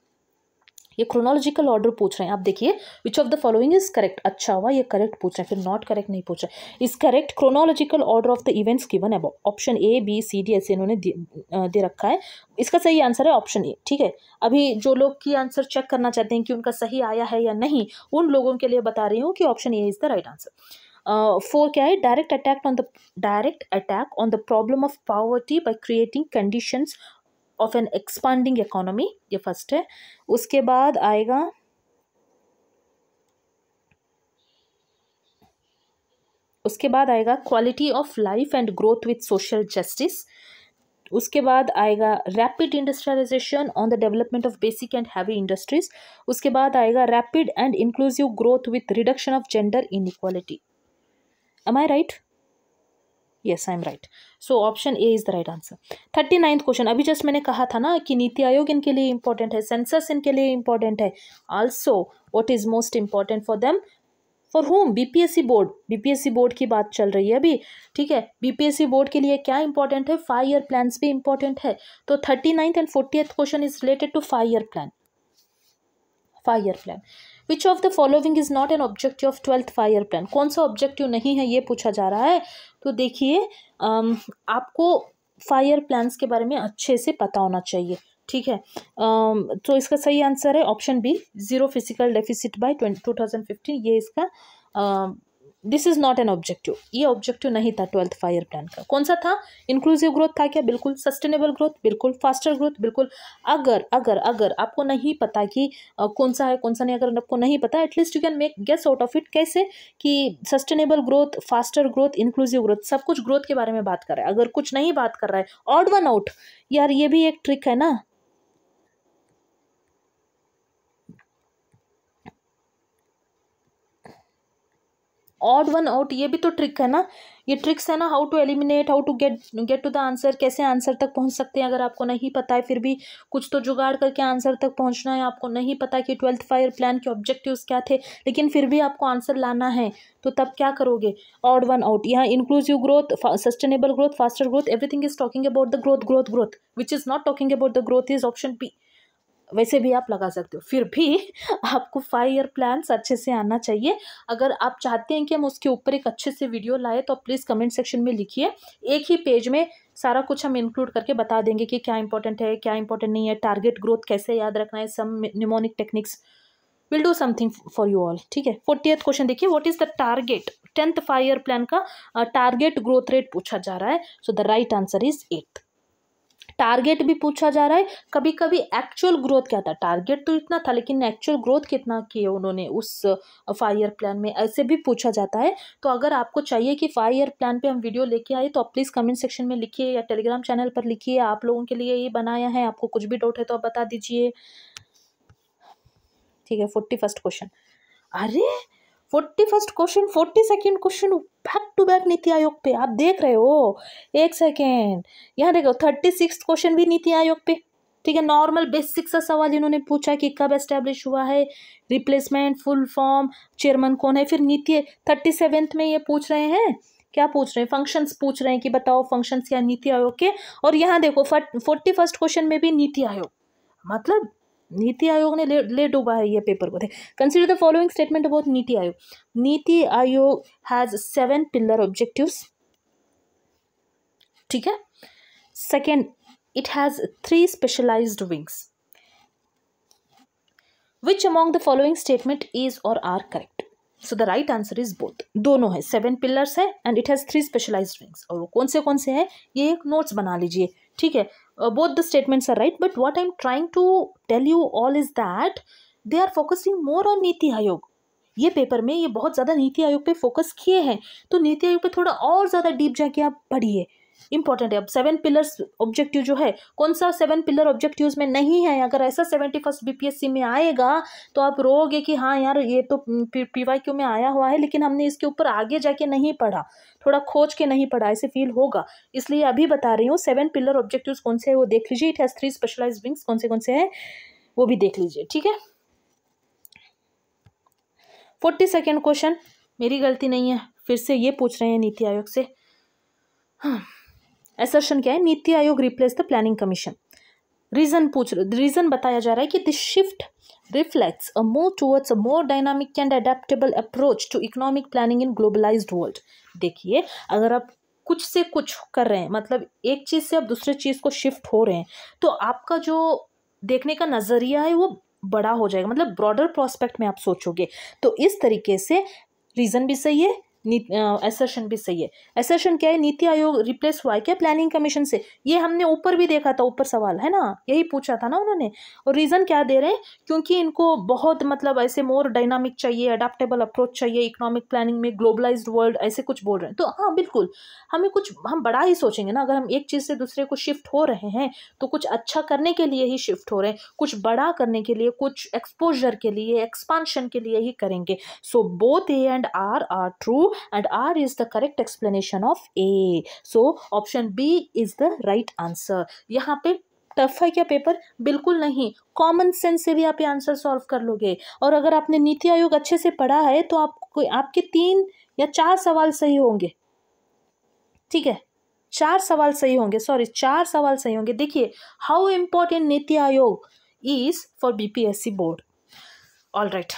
ये क्रोनोलॉजिकल ऑर्डर पूछ रहे हैं। आप देखिए, which of the following is correct. अच्छा हुआ ये करेक्ट पूछ रहे हैं, फिर नॉट करेक्ट नहीं पूछ रहे। Is correct chronological order of the events given above. Option A B C D ऐसे इन्होंने दे रखा है। इसका सही आंसर है ऑप्शन ए, ठीक है। अभी जो लोग की आंसर चेक करना चाहते हैं कि उनका सही आया है या नहीं, उन लोगों के लिए बता रही हूँ कि option A is the right answer. 4 क्या है? Direct attack on the problem of poverty by creating conditions of an expanding economy, ये फर्स्ट है। उसके बाद आएगा quality of life and growth with social justice. उसके बाद आएगा rapid industrialisation on the development of basic and heavy industries. उसके बाद आएगा rapid and inclusive growth with reduction of gender inequality. Am I right? Yes I am right. So option A is the right answer. 39th question. अभी just मैंने कहा था ना कि नीति आयोग इनके लिए इंपॉर्टेंट है, सेंसस इनके लिए इंपॉर्टेंट है. Also what is most important for them, for home? BPSC board. BPSC board की बात चल रही है अभी, ठीक है. बीपीएससी बोर्ड के लिए क्या इंपॉर्टेंट है? 5 ईयर प्लान्स भी इंपॉर्टेंट है. तो 39th and 40th question is related to 5 year plan. 5 year plan. Which of the following is not an objective of 12th 5 year plan? कौन सा ऑब्जेक्टिव नहीं है ये पूछा जा रहा है. तो देखिए आपको 5 ईयर प्लान्स के बारे में अच्छे से पता होना चाहिए, ठीक है. तो इसका सही आंसर है option B, zero physical deficit by 2015. ये इसका this is not an objective. ये ऑब्जेक्टिव नहीं था 12th 5 ईयर प्लान का. कौन सा था? इंक्लूसिव ग्रोथ था क्या? बिल्कुल. Sustainable growth? बिल्कुल. Faster growth? बिल्कुल. अगर अगर अगर आपको नहीं पता कि कौन सा है कौन सा नहीं, अगर आपको नहीं पता, at least you can make guess out of it. कैसे? कि sustainable growth, faster growth, inclusive growth, सब कुछ ग्रोथ के बारे में बात कर रहा है. अगर कुछ नहीं बात कर रहा है, ऑड वन आउट. यार ये भी एक ट्रिक है ना. ऑड वन आउट, ये भी तो ट्रिक है ना. ये ट्रिक्स है ना, how to eliminate, how to get to the answer. कैसे आंसर तक पहुंच सकते हैं अगर आपको नहीं पता है, फिर भी कुछ तो जुगाड़ करके आंसर तक पहुंचना है. आपको नहीं पता कि 12th 5 ईयर प्लान के ऑब्जेक्टिव्स क्या थे, लेकिन फिर भी आपको आंसर लाना है, तो तब क्या करोगे? Odd one out. यहाँ inclusive growth, sustainable growth, faster growth, everything is talking about the growth growth growth. Which is not talking about the growth is option B. वैसे भी आप लगा सकते हो, फिर भी आपको 5 ईयर प्लान्स अच्छे से आना चाहिए. अगर आप चाहते हैं कि हम उसके ऊपर एक अच्छे से वीडियो लाए तो प्लीज़ कमेंट सेक्शन में लिखिए. एक ही पेज में सारा कुछ हम इंक्लूड करके बता देंगे कि क्या इंपॉर्टेंट है क्या इंपॉर्टेंट नहीं है, टारगेट ग्रोथ कैसे याद रखना है, some mnemonic techniques. Will do something for you all, ठीक है. 40th क्वेश्चन देखिए. What is the target? 10th 5 year plan का टारगेट ग्रोथ रेट पूछा जा रहा है. So the right answer is 8. Target भी पूछा जा रहा है. कभी कभी एक्चुअल ग्रोथ क्या था, टारगेट तो इतना था लेकिन एक्चुअल ग्रोथ कितना किए उन्होंने उस 5 ईयर प्लान में, ऐसे भी पूछा जाता है. तो अगर आपको चाहिए कि 5 ईयर प्लान पे हम वीडियो लेके आए तो आप प्लीज़ कमेंट सेक्शन में लिखिए या टेलीग्राम चैनल पर लिखिए. आप लोगों के लिए ये बनाया है. आपको कुछ भी डाउट है तो आप बता दीजिए, ठीक है. 41st question. अरे 41st question, 42nd question back to back NITI Aayog पे. आप देख रहे हो, एक सेकेंड. यहाँ देखो 36th क्वेश्चन भी नीति आयोग पे, ठीक है. नॉर्मल बेसिक सा सवाल इन्होंने पूछा कि कब एस्टेब्लिश हुआ है, रिप्लेसमेंट, फुल फॉर्म, चेयरमैन कौन है. फिर नीति 37th में ये पूछ रहे हैं, क्या पूछ रहे हैं? फंक्शंस पूछ रहे हैं कि बताओ फंक्शंस क्या नीति आयोग के. और यहाँ देखो 41st क्वेश्चन में भी नीति आयोग. मतलब नीति आयोग ने ले डूबा है ये पेपर को. Consider the following statement about NITI Aayog. NITI Aayog has 7 pillar objectives, ठीक है. Second, it has 3 specialised wings. Which among the following statement is और are correct? So the right answer is both. दोनों है, 7 पिलर्स है and it has 3 specialised wings. और कौन से हैं ये एक नोट्स बना लीजिए, ठीक है. Both the statements are right, but what I'm trying to tell you all is that they are focusing more on NITI Aayog. ये पेपर में ये बहुत ज़्यादा नीति आयोग पे फोकस किए हैं, तो नीति आयोग पे थोड़ा और ज़्यादा डीप जाके आप पढ़िए. इंपॉर्टेंट है. अब 7 पिलर्स ऑब्जेक्टिव जो है, कौन सा 7 पिलर ऑब्जेक्टिव्स में नहीं है? अगर ऐसा 71st बीपीएससी में आएगा तो आप रोगे कि हाँ यार ये तो पीवाईक्यू में आया हुआ है लेकिन हमने इसके ऊपर आगे जाके नहीं पढ़ा, थोड़ा खोज के नहीं पढ़ा, ऐसे फील होगा. इसलिए अभी बता रही हूँ 7 पिलर ऑब्जेक्टिव्स कौन से है वो देख लीजिए. इट हैज़ 3 स्पेशलाइज्ड विंग्स, कौन से हैं वो भी देख लीजिए, ठीक है. 42nd क्वेश्चन, मेरी गलती नहीं है, फिर से ये पूछ रहे हैं नीति आयोग से. हाँ, असर्शन क्या है? NITI Aayog replace the planning commission. Reason बताया जा रहा है कि this shift reflects a move towards a more dynamic and adaptable approach to economic planning in globalised world. देखिए, अगर आप कुछ से कुछ कर रहे हैं, मतलब एक चीज़ से आप दूसरे चीज़ को शिफ्ट हो रहे हैं, तो आपका जो देखने का नज़रिया है वो बड़ा हो जाएगा, मतलब ब्रॉडर प्रोस्पेक्ट में आप सोचोगे. तो इस तरीके से रीज़न भी सही है, असर्शन भी सही है. असर्शन क्या है? नीति आयोग रिप्लेस हुआ है क्या प्लानिंग कमीशन से? ये हमने ऊपर भी देखा था, ऊपर सवाल है ना, यही पूछा था ना उन्होंने. और रीज़न क्या दे रहे हैं? क्योंकि इनको बहुत मतलब ऐसे मोर डायनामिक चाहिए, अडेप्टेबल अप्रोच चाहिए इकोनॉमिक प्लानिंग में, ग्लोबलाइज्ड वर्ल्ड, ऐसे कुछ बोल रहे हैं. तो हाँ बिल्कुल, हम बड़ा ही सोचेंगे ना. अगर हम एक चीज़ से दूसरे को शिफ्ट हो रहे हैं तो कुछ अच्छा करने के लिए ही शिफ्ट हो रहे हैं, कुछ बड़ा करने के लिए, कुछ एक्सपोजर के लिए, एक्सपांशन के लिए ही करेंगे. So both A and R are. and R is the correct explanation of A. So option B is the right answer. यहाँ पे टफ है क्या पेपर? बिल्कुल नहीं, कॉमन सेंस से भी आप ये आंसर सॉल्व कर लोगे। और अगर आपने नीति आयोग अच्छे से पढ़ा है तो आपको आपके 3 या 4 सवाल सही होंगे। ठीक है, 4 सवाल सही होंगे, 4 सवाल सही होंगे। देखिए हाउ इम्पोर्टेंट नीति Aayog is for BPSC board. All right,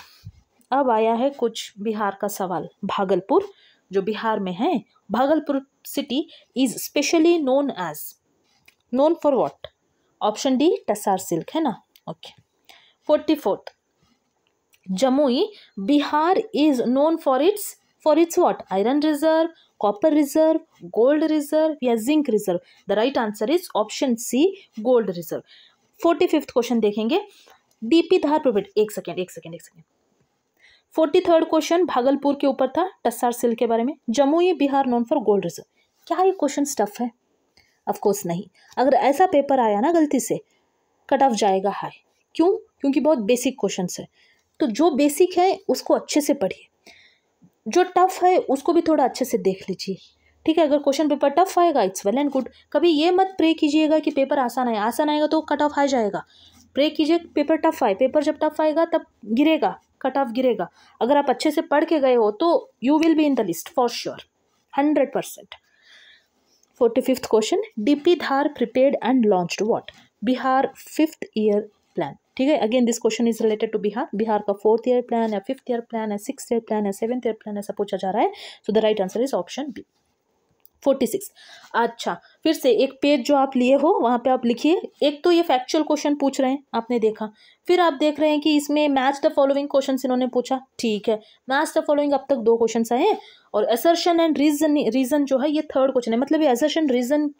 अब आया है कुछ बिहार का सवाल। भागलपुर जो बिहार में है, Bhagalpur city is specially known for what? Option D tussar silk, है ना? Okay. 44th, Jamui Bihar is known for its what? Iron reserve, copper reserve, gold reserve या zinc reserve? The right answer is option C, gold reserve. 45th question देखेंगे, DP Dhar project. एक second 43rd question Bhagalpur के ऊपर था, tussar silk के बारे में। Jamui Bihar known for gold reserve. क्या ये क्वेश्चन टफ है? ऑफ कोर्स नहीं। अगर ऐसा पेपर आया ना गलती से, कट ऑफ जाएगा हाई। क्यों? क्योंकि बहुत बेसिक क्वेश्चन है। तो जो बेसिक है उसको अच्छे से पढ़िए, जो टफ है उसको भी थोड़ा अच्छे से देख लीजिए। ठीक है, अगर क्वेश्चन पेपर टफ आएगा इट्स वेल एंड गुड। कभी ये मत प्रे कीजिएगा कि पेपर आसान है, आसान आएगा तो कट ऑफ आ जाएगा। प्रे कीजिए पेपर टफ आए, पेपर जब टफ आएगा तब गिरेगा, कट ऑफ गिरेगा। अगर आप अच्छे से पढ़ के गए हो तो you will be in the list for sure, 100%। 45th question, DP Dhar prepared and launched what? Bihar 5th year plan. ठीक है, again this question is related to Bihar का 4th ईयर प्लान या 5th ईयर प्लान या 6th ईयर प्लान या 7th year plan, ऐसा पूछा जा रहा है। So the right answer is option B. 46। अच्छा, फिर से एक पेज जो आप लिए हो वहाँ पे आप लिखिए। एक तो ये फैक्चुअल क्वेश्चन पूछ रहे हैं, आपने देखा। फिर आप देख रहे हैं कि इसमें मैच द फॉलोइंग क्वेश्चन इन्होंने पूछा। ठीक है, मैच द फॉलोइंग अब तक 2 क्वेश्चन आए हैं, और असर्शन एंड रीजन जो है ये 3rd क्वेश्चन है। मतलब ये असर्शन रीजन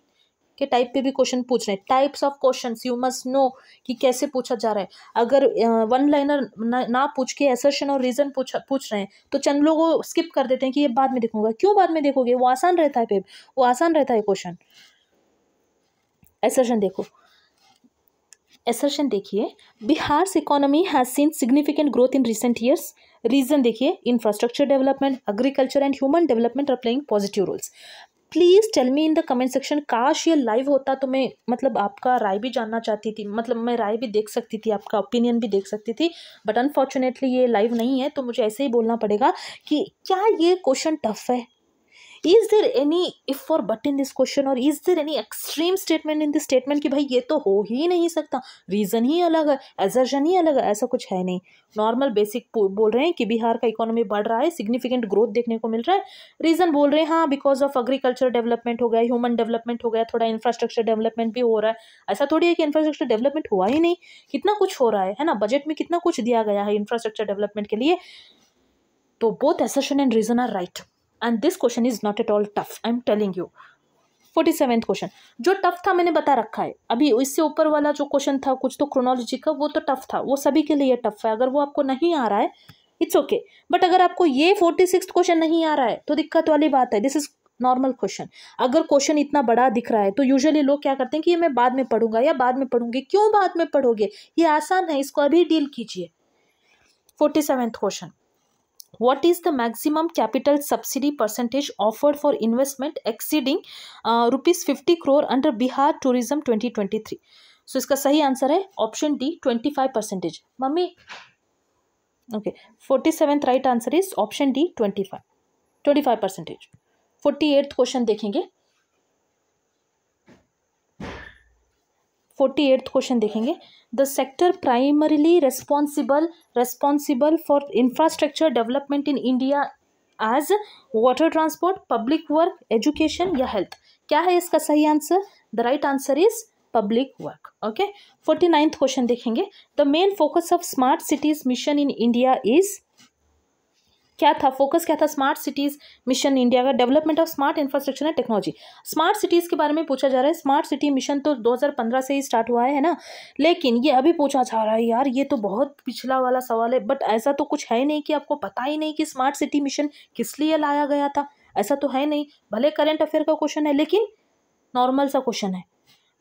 के टाइप पे भी क्वेश्चन पूछ रहे हैं। Types of questions you must no कि कैसे पूछा जा रहा है। अगर 1 लाइनर ना पूछ के असर्शन और रीजन पूछ रहे हैं तो चंद लोग वो स्किप कर देते हैं कि ये बाद में देखूंगा। क्यों बाद में देखोगे? वो आसान रहता है वो आसान रहता है क्वेश्चन। असर्शन देखो, असर्शन देखिए, Bihar economy has seen significant growth in recent years. Reason देखिए, infrastructure development, agriculture and human development are playing positive roles. Please tell me in the comment section. काश ये लाइव होता तो मैं मतलब आपका राय भी जानना चाहती थी, मतलब मैं राय भी देख सकती थी, आपका ओपिनियन भी देख सकती थी। बट अनफॉर्चुनेटली ये लाइव नहीं है, तो मुझे ऐसे ही बोलना पड़ेगा कि क्या ये क्वेश्चन टफ है? इज देयर एनी इफ और बट इन दिस क्वेश्चन, और is there any extreme statement in this statement कि भाई ये तो हो ही नहीं सकता, रीजन ही अलग है, एजर्शन ही अलग है? ऐसा कुछ है नहीं। नॉर्मल बेसिक बोल रहे हैं कि बिहार का इकोनॉमी बढ़ रहा है, सिग्निफिकेंट ग्रोथ देखने को मिल रहा है। रीजन बोल रहे हैं हाँ बिकॉज ऑफ एग्रीकल्चर डेवलपमेंट हो गया, ह्यूमन डेवलपमेंट हो गया, थोड़ा इंफ्रास्ट्रक्चर डेवलपमेंट भी हो रहा है। ऐसा थोड़ी है कि इंफ्रास्ट्रक्चर डेवलपमेंट हुआ ही नहीं, कितना कुछ हो रहा है ना। बजट में कितना कुछ दिया गया है इंफ्रास्ट्रक्चर डेवलपमेंट के लिए। तो both assertion and reason are right and this question is not at all tough, I am telling you। 47th question, जो टफ था मैंने बता रखा है। अभी इससे ऊपर वाला जो क्वेश्चन था कुछ तो क्रोनोलॉजी का, वो तो टफ था, वो सभी के लिए टफ है। अगर वो आपको नहीं आ रहा है इट्स ओके, बट अगर आपको ये 46th क्वेश्चन नहीं आ रहा है तो दिक्कत वाली बात है। This is normal question. अगर क्वेश्चन इतना बड़ा दिख रहा है तो यूजुअली लोग क्या करते हैं कि ये मैं बाद में पढ़ूंगा या बाद में पढ़ूंगी। क्यों बाद में पढ़ोगे? ये आसान है, इसको अभी डील कीजिए। 47th question, what is the maximum capital subsidy percentage offered for investment exceeding rupees 50 crore under Bihar Tourism 2023? So इसका सही आंसर है ऑप्शन डी 25%। मम्मी okay, 47th right answer is option D 25%। 48th question देखेंगे। 48th question देखेंगे। The sector primarily responsible for infrastructure development in India as water transport, public work, education या health? क्या है इसका सही answer? The right answer is public work. Okay. 49th question देखेंगे। The main focus of smart cities mission in India is, क्या था focus, क्या था स्मार्ट सिटीज मिशन इंडिया का? Development of smart infrastructure and technology. Smart cities के बारे में पूछा जा रहा है। स्मार्ट सिटी मिशन तो 2015 से ही स्टार्ट हुआ है ना, लेकिन ये अभी पूछा जा रहा है। यार ये तो बहुत पिछला वाला सवाल है, बट ऐसा तो कुछ है नहीं कि आपको पता ही नहीं कि स्मार्ट सिटी मिशन किस लिए लाया गया था। ऐसा तो है नहीं, भले करंट अफेयर का क्वेश्चन है लेकिन नॉर्मल सा क्वेश्चन है।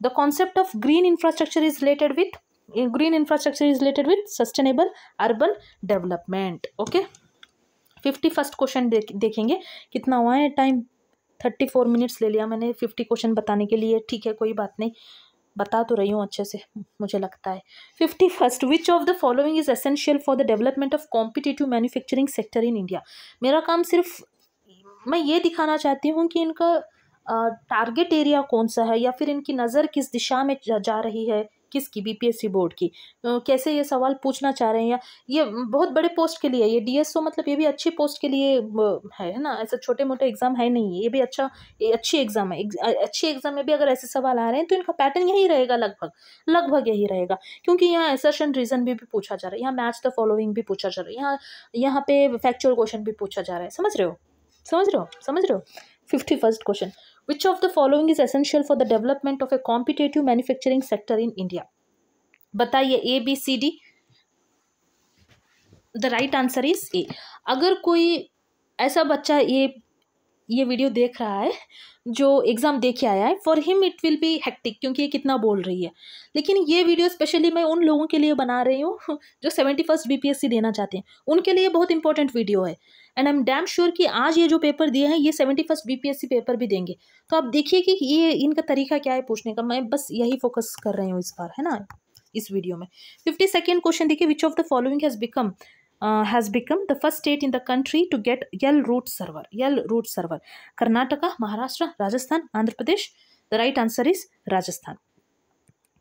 The concept of green infrastructure is related with sustainable urban development. Okay. 51 question देखेंगे। कितना हुआ है टाइम? 34 मिनट्स ले लिया मैंने 50 क्वेश्चन बताने के लिए। ठीक है, कोई बात नहीं, बता तो रही हूँ अच्छे से मुझे लगता है। 51 विच of the following is essential for the development of competitive manufacturing sector in India. मेरा काम सिर्फ मैं ये दिखाना चाहती हूँ कि इनका टारगेट एरिया कौन सा है, या फिर इनकी नज़र किस दिशा में जा रही है, किसकी, बीपीएससी बोर्ड की, कैसे ये सवाल पूछना चाह रहे हैं। या ये बहुत बड़े पोस्ट के लिए, ये डीएसओ मतलब ये भी अच्छी पोस्ट के लिए है ना, ऐसा छोटे मोटे एग्जाम है नहीं, ये भी अच्छी एग्जाम है। अच्छी एग्जाम में भी अगर ऐसे सवाल आ रहे हैं तो इनका पैटर्न यही रहेगा, लगभग यही रहेगा, क्योंकि यहाँ असर्शन रीजन भी पूछा जा रहा है, यहाँ मैच द फॉलोइंग भी पूछा जा रहा है, यहाँ पे फैक्चुअल क्वेश्चन भी पूछा जा रहा है। समझ रहे हो 51st question, which of the following is essential for the development of a competitive manufacturing sector in India? बताइए A B C D। The right answer is A। अगर कोई ऐसा बच्चा ये वीडियो देख रहा है जो एग्जाम दे के आया है, for him it will be hectic, क्योंकि ये कितना बोल रही है, लेकिन ये वीडियो स्पेशली मैं उन लोगों के लिए बना रही हूँ जो 71st बीपीएससी देना चाहते हैं, उनके लिए बहुत इंपॉर्टेंट वीडियो है। And I am damn sure कि आज ये जो पेपर दिए हैं ये 71st बीपीएससी पेपर भी देंगे। तो आप देखिए कि ये इनका तरीका क्या है पूछने का, मैं बस यही फोकस कर रही हूँ इस बार, है ना, इस वीडियो में। 52nd क्वेश्चन देखिए, which of the following has become the first state in the country to get Yell root server? Karnataka, Maharashtra, Rajasthan, Andhra Pradesh. The right answer is Rajasthan.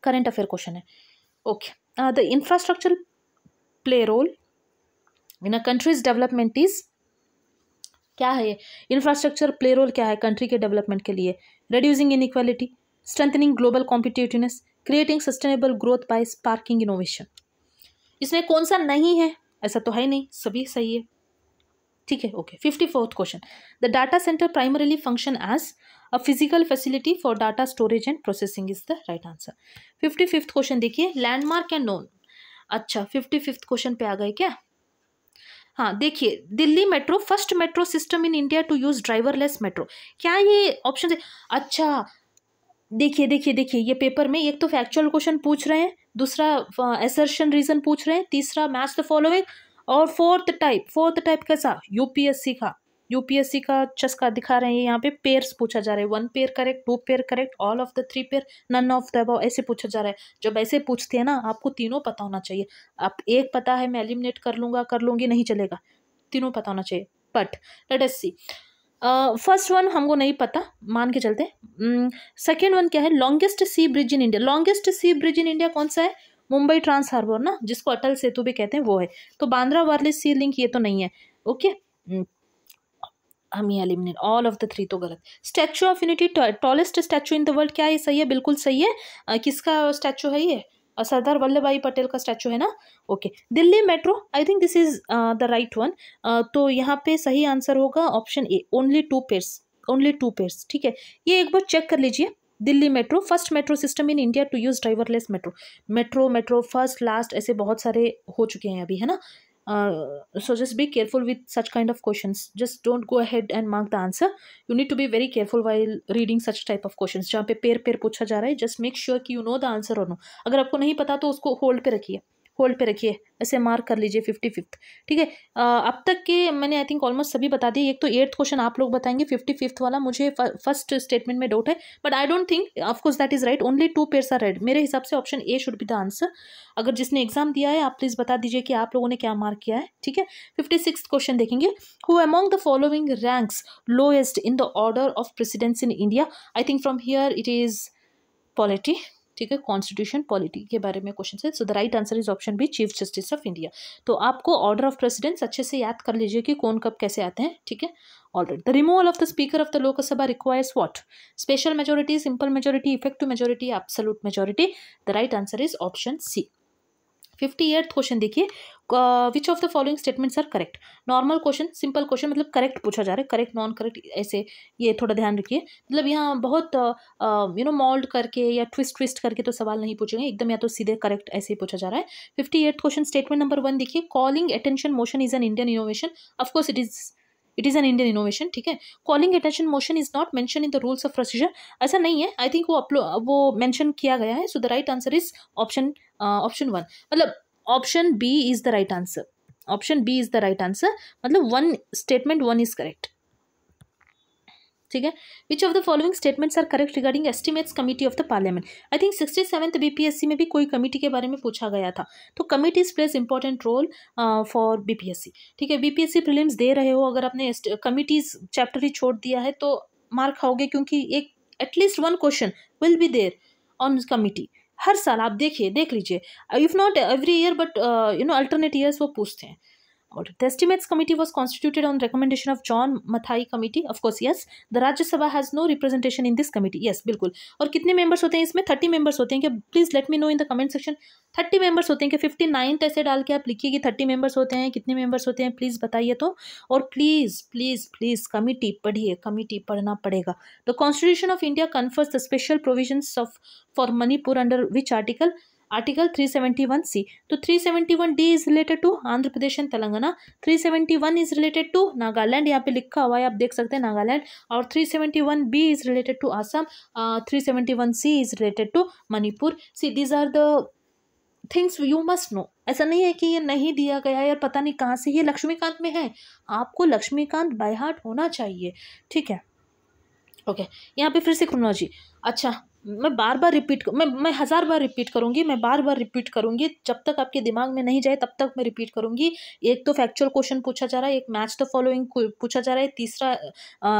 Current affair question है। Okay. The infrastructure play role in a country's development is, क्या है ये infrastructure play role क्या है country के development के लिए? reducing inequality, strengthening global competitiveness, creating sustainable growth by sparking innovation। इसमें कौन सा नहीं है? ऐसा तो है नहीं, सभी सही है। ठीक है, okay. 54th question, the data centre primarily function as a physical facility for data storage and processing is the right answer. 55th question देखिए, लैंडमार्क एंड नोन। अच्छा, 55th क्वेश्चन पे आ गए क्या? हाँ, देखिए, Delhi metro first metro system in India to use driverless metro. क्या ये ऑप्शन है? अच्छा, देखिए ये पेपर में एक तो फैक्चुअल क्वेश्चन पूछ रहे हैं, दूसरा असर्शन रीजन पूछ रहे हैं, तीसरा मैच द फॉलोइंग, और फोर्थ टाइप कैसा? यूपीएससी का चस्का दिखा रहे हैं। यहाँ पे पेयर्स पूछा जा रहा है, 1 pair correct, 2 pair correct, all of the 3 pair, none of the above, ऐसे पूछा जा रहा है। जब ऐसे पूछते हैं ना, आपको तीनों पता होना चाहिए। आप एक पता है मैं एलिमिनेट कर लूँगी, नहीं चलेगा, तीनों पता होना चाहिए। But let us see, first one हमको नहीं पता, मान के चलते। सेकेंड वन क्या है? Longest sea bridge in India. Longest sea bridge in India कौन सा है? मुंबई ट्रांस हार्बर ना, जिसको अटल सेतु भी कहते हैं, वो है। तो बांद्रा वार्ली सी लिंक ये तो नहीं है। ओके, हम ये एलिमिनेट, ऑल ऑफ द 3 तो गलत। Statue of unity, tallest statue in the world, क्या ये सही है? बिल्कुल सही है। किसका स्टैचू है ये? सरदार वल्लभ भाई पटेल का स्टैचू है ना। Okay, Delhi metro, I think this is the right one. तो यहाँ पे सही आंसर होगा ऑप्शन ए, ओनली 2 पेयर्स। ठीक है, ये एक बार चेक कर लीजिए। Delhi metro first metro system in India to use driverless metro first last ऐसे बहुत सारे हो चुके हैं अभी, है ना। So just be careful with such kind of questions. Just don't go ahead and mark the answer. You need to be very careful while reading such type of questions. जहाँ पे पेयर पूछा जा रहा है, just make sure कि you know the answer or no. अगर आपको नहीं पता तो उसको होल्ड पे रखिए, ऐसे मार्क कर लीजिए 55th। ठीक है, अब तक के मैंने आई थिंक ऑलमोस्ट सभी बता दिए। एक तो 8th क्वेश्चन आप लोग बताएंगे, 55th वाला मुझे फर्स्ट स्टेटमेंट में डाउट है, but I don't think, of course that is right, only 2 pairs are right. मेरे हिसाब से option A should be the answer. अगर जिसने एग्जाम दिया है आप प्लीज बता दीजिए कि आप लोगों ने क्या मार्क किया है। ठीक है, 56th क्वेश्चन देखेंगे, who among the following ranks lowest in the order of precedence in India. I think from here it is polity. ठीक है, कॉन्स्टिट्यूशन पॉलिटी के बारे में क्वेश्चन है। So the right answer is option B, chief justice of India. तो आपको order of precedence अच्छे से याद कर लीजिए कि कौन कब कैसे आते हैं। ठीक है, alright. The removal of the speaker of the Lok Sabha requires what? Special majority, simple majority, effective majority, absolute majority. The right answer is option C. 58th question देखिए, which of the following statements are correct? Normal question, simple question, मतलब correct पूछा जा रहा है, correct non correct ऐसे, ये थोड़ा ध्यान रखिए। मतलब यहाँ बहुत मोल्ड करके या ट्विस्ट करके तो सवाल नहीं पूछेंगे, एकदम या तो सीधे करेक्ट ऐसे ही पूछा जा रहा है। 58th क्वेश्चन स्टेटमेंट नंबर 1 देखिए, calling attention motion is an Indian innovation. Of course it is an Indian innovation. ठीक है, calling attention motion is not mention in the rules of procedure, ऐसा नहीं है। आई थिंक वो मेंशन किया गया है। So the right answer is option 1, मतलब option B is the right answer. Option B is the right answer, मतलब one statement one is correct, ठीक है। Which of the following statements are correct regarding estimates committee of the parliament. I think 67th BPSC में भी कोई committee के बारे में पूछा गया था, तो committees plays important role for BPSC, ठीक है। बीपीएससी प्रीलिम्स दे रहे हो, अगर आपने कमिटीज चैप्टर ही छोड़ दिया है तो मार्क खाओगे, क्योंकि एक at least one question will be there on committee, हर साल आप देखिए, देख लीजिए, if not every year but alternate years वो पूछते हैं। और the estimates committee was constituted on recommendation of John Mathai committee, of course yes. The Rajya Sabha has no representation in this committee, yes बिल्कुल। और कितने members होते हैं इसमें? 30 मेंबर्स होते हैं क्या? Please let me know in the comment section. 30 members होते हैं क्या? 59 ऐसे डाल के आप लिखिए कि 30 मेंबर्स होते हैं, कितने मेंबर्स होते हैं प्लीज बताइए तो। और प्लीज प्लीज प्लीज कमिटी पढ़िए, कमिटी पढ़ना पड़ेगा। The constitution of India confers the special provisions of for Manipur under which article? Article 371C। तो 371D is related to Andhra Pradesh and Telangana, 371 is related to Nagaland, यहाँ पे लिखा हुआ है आप देख सकते हैं नागालैंड, और 371B is related to Assam, 371C is related to Manipur. See these are the things you must know. ऐसा नहीं है कि ये नहीं दिया गया यार, पता नहीं कहाँ से, ये लक्ष्मीकांत में है, आपको लक्ष्मीकांत बाय हार्ट होना चाहिए, ठीक है। ओके यहाँ पे फिर से क्रोनोलॉजी, अच्छा मैं बार बार रिपीट, मैं 1000 बार रिपीट करूंगी, मैं बार बार रिपीट करूंगी, जब तक आपके दिमाग में नहीं जाए तब तक मैं रिपीट करूंगी। एक तो फैक्चुअल क्वेश्चन पूछा जा रहा है, एक मैच द फॉलोइंग पूछा जा रहा है, तीसरा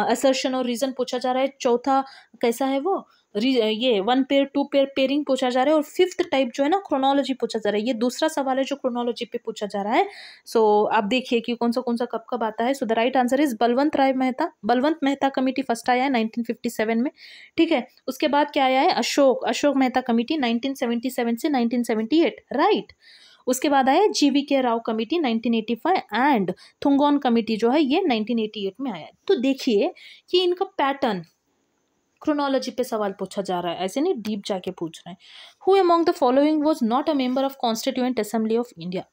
असर्शन और रीजन पूछा जा रहा है, चौथा कैसा है वो ये 1 पेयर 2 पेयर पेयरिंग पूछा जा रहा है, और फिफ्थ टाइप जो है ना क्रोनोलॉजी पूछा जा रहा है। ये दूसरा सवाल है जो क्रोनोलॉजी पे पूछा जा रहा है। सो आप देखिए कि कौन सा कब कब आता है। So the right answer is Balwant Mehta committee first आया है 1957 में, ठीक है। उसके बाद क्या आया है? अशोक मेहता कमेटी 1977 से 1978, राइट। उसके बाद आया GVK Rao committee 1985 and Thungon committee जो है ये 1988 में आया है। तो देखिए कि इनका पैटर्न क्रोनोलॉजी पे सवाल पूछा जा रहा है, ऐसे नहीं डीप जाके पूछ रहे हैं। Who among the following was not a member of constituent assembly of India?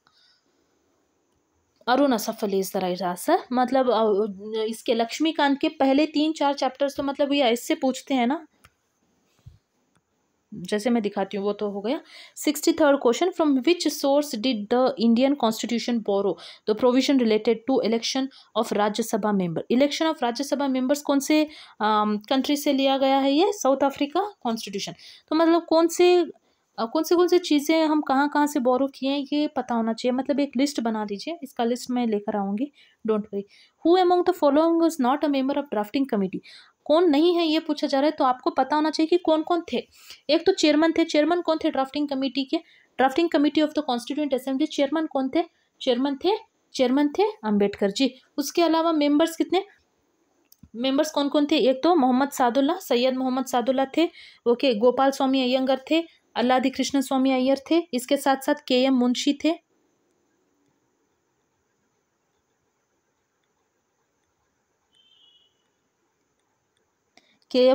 Arun Asaf Ali is the right answer. मतलब इसके लक्ष्मीकांत के पहले 3-4 चैप्टर्स तो मतलब ये ऐसे पूछते हैं ना, जैसे मैं दिखाती हूँ वो तो हो गया। 63rd question, from which source did the Indian constitution borrow the provision related to election of Rajya Sabha member? Election of Rajya Sabha members कौन से कंट्री से लिया गया है? ये साउथ अफ्रीका कॉन्स्टिट्यूशन। तो मतलब कौन से चीज़ें हम कहाँ से बोरो किए हैं ये पता होना चाहिए। मतलब एक लिस्ट बना दीजिए, इसका लिस्ट मैं लेकर आऊँगी, don't worry. Who among the following is not a member of drafting committee? कौन नहीं है ये पूछा जा रहा है, तो आपको पता होना चाहिए कि कौन कौन थे। एक तो चेयरमैन थे, चेयरमैन कौन थे ड्राफ्टिंग कमेटी के? Drafting committee of the constituent assembly chairman कौन थे? चेयरमैन थे अंबेडकर जी। उसके अलावा मेंबर्स कितने मेंबर्स कौन कौन थे? एक तो सैयद मोहम्मद सादुल्ला थे, ओके। गोपाल स्वामी अयंगर थे, अल्लादी कृष्ण स्वामी अय्यर थे, इसके साथ साथ KM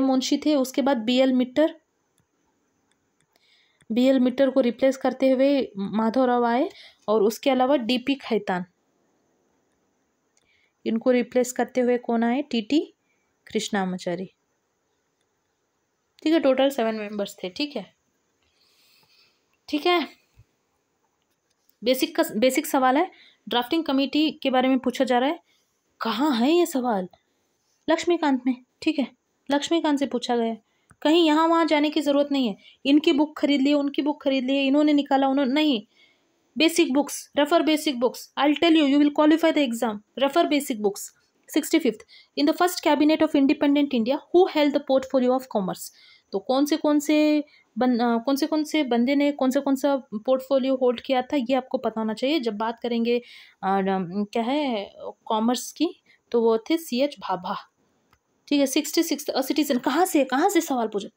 मुंशी थे, उसके बाद BL मिट्टर को रिप्लेस करते हुए माधवराव आए, और उसके अलावा DP खैतान, इनको रिप्लेस करते हुए कौन आए? TT कृष्णामाचारी, ठीक है। टोटल 7 मेंबर्स थे, ठीक है। बेसिक सवाल है, ड्राफ्टिंग कमेटी के बारे में पूछा जा रहा है। कहाँ है ये सवाल? लक्ष्मीकांत में, ठीक है। लक्ष्मीकांत से पूछा गया है, कहीं यहाँ वहाँ जाने की जरूरत नहीं है। इनकी बुक खरीद लिए, उनकी बुक खरीद लिए, इन्होंने निकाला, उन्होंने नहीं। Basic books, refer basic books, I will tell you will qualify the exam, refer basic books. 65th, in the first cabinet of independent India who held the portfolio of commerce? तो कौन से बंदे ने कौन सा पोर्टफोलियो होल्ड किया था, ये आपको पता होना चाहिए। जब बात करेंगे क्या है कॉमर्स की, तो वो थे CH भाभा, ठीक है। 66th, सिटीजन कहाँ से सवाल पूछे?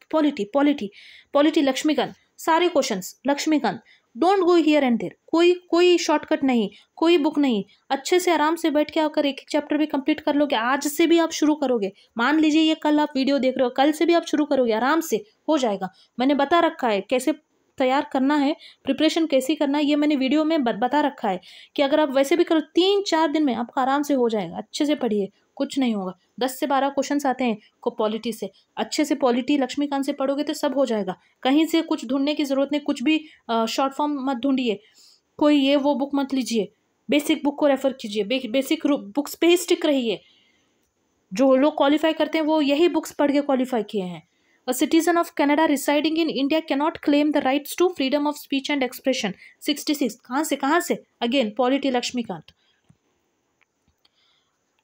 पॉलिटी लक्ष्मीकांत, सारे questions Laxmikanth. Don't go here and there, कोई शॉर्टकट नहीं, कोई बुक नहीं। अच्छे से आराम से बैठ के आकर एक चैप्टर भी कंप्लीट कर लोगे। आज से भी आप शुरू करोगे, मान लीजिए ये कल आप वीडियो देख रहे हो, कल से भी आप शुरू करोगे, आराम से हो जाएगा। मैंने बता रखा है कैसे तैयार करना है, प्रिपरेशन कैसी करना है, ये मैंने वीडियो में बता रखा है कि अगर आप वैसे भी करो 3-4 दिन में आपका आराम से हो जाएगा। अच्छे से पढ़िए, कुछ नहीं होगा। 10 से 12 क्वेश्चन आते हैं को पॉलिटी से, अच्छे से पॉलिटी लक्ष्मीकांत से पढ़ोगे तो सब हो जाएगा। कहीं से कुछ ढूंढने की जरूरत नहीं, कुछ भी शॉर्ट फॉर्म मत ढूंढिए, कोई ये वो बुक मत लीजिए, बेसिक बुक को रेफर कीजिए, बेसिक बुक्स पे ही स्टिक रहिए। जो लोग क्वालिफाई करते हैं वो यही बुक्स पढ़ के क्वालिफाई किए हैं। A citizen of Canada residing in India cannot claim the rights to freedom of speech and expression. 66 कहाँ से अगेन पॉलिटी लक्ष्मीकांत।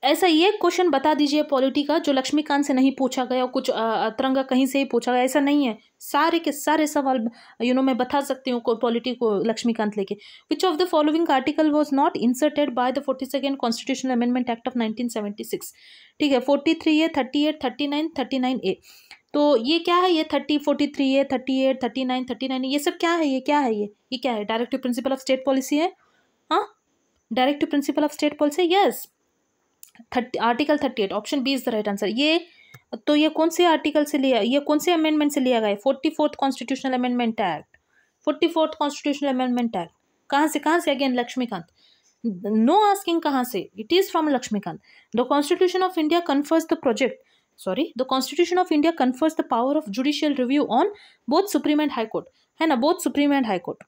ऐसा ये क्वेश्चन बता दीजिए पॉलिटी का जो लक्ष्मीकांत से नहीं पूछा गया, कुछ अतरंगा कहीं से ही पूछा गया, ऐसा नहीं है। सारे के सारे सवाल मैं बता सकती हूँ पॉलिटी को लक्ष्मीकांत लेके। विच of the following article was not inserted by the 42nd constitutional amendment act of 1976। ठीक है, 43A, 38, 39, 39A। तो ये क्या है? ये 30, 43A, 38, 39, 39, ये सब क्या है? ये क्या है? ये क्या है? Directive principle of state policy है। हाँ, directive principle of state policy, yes. Article 38, option B is the right answer. ये कौन से आर्टिकल से लिया, ये कौन से अमेंडमेंट से लिया गया है? 44th constitutional amendment act. 44th constitutional amendment act कहाँ से? अगेन लक्ष्मीकांत, नो आस्किंग कहाँ से, it is from Laxmikanth. The constitution of India confers the constitution of India confers the power of judicial review on both supreme and high court, है ना, both supreme and high court.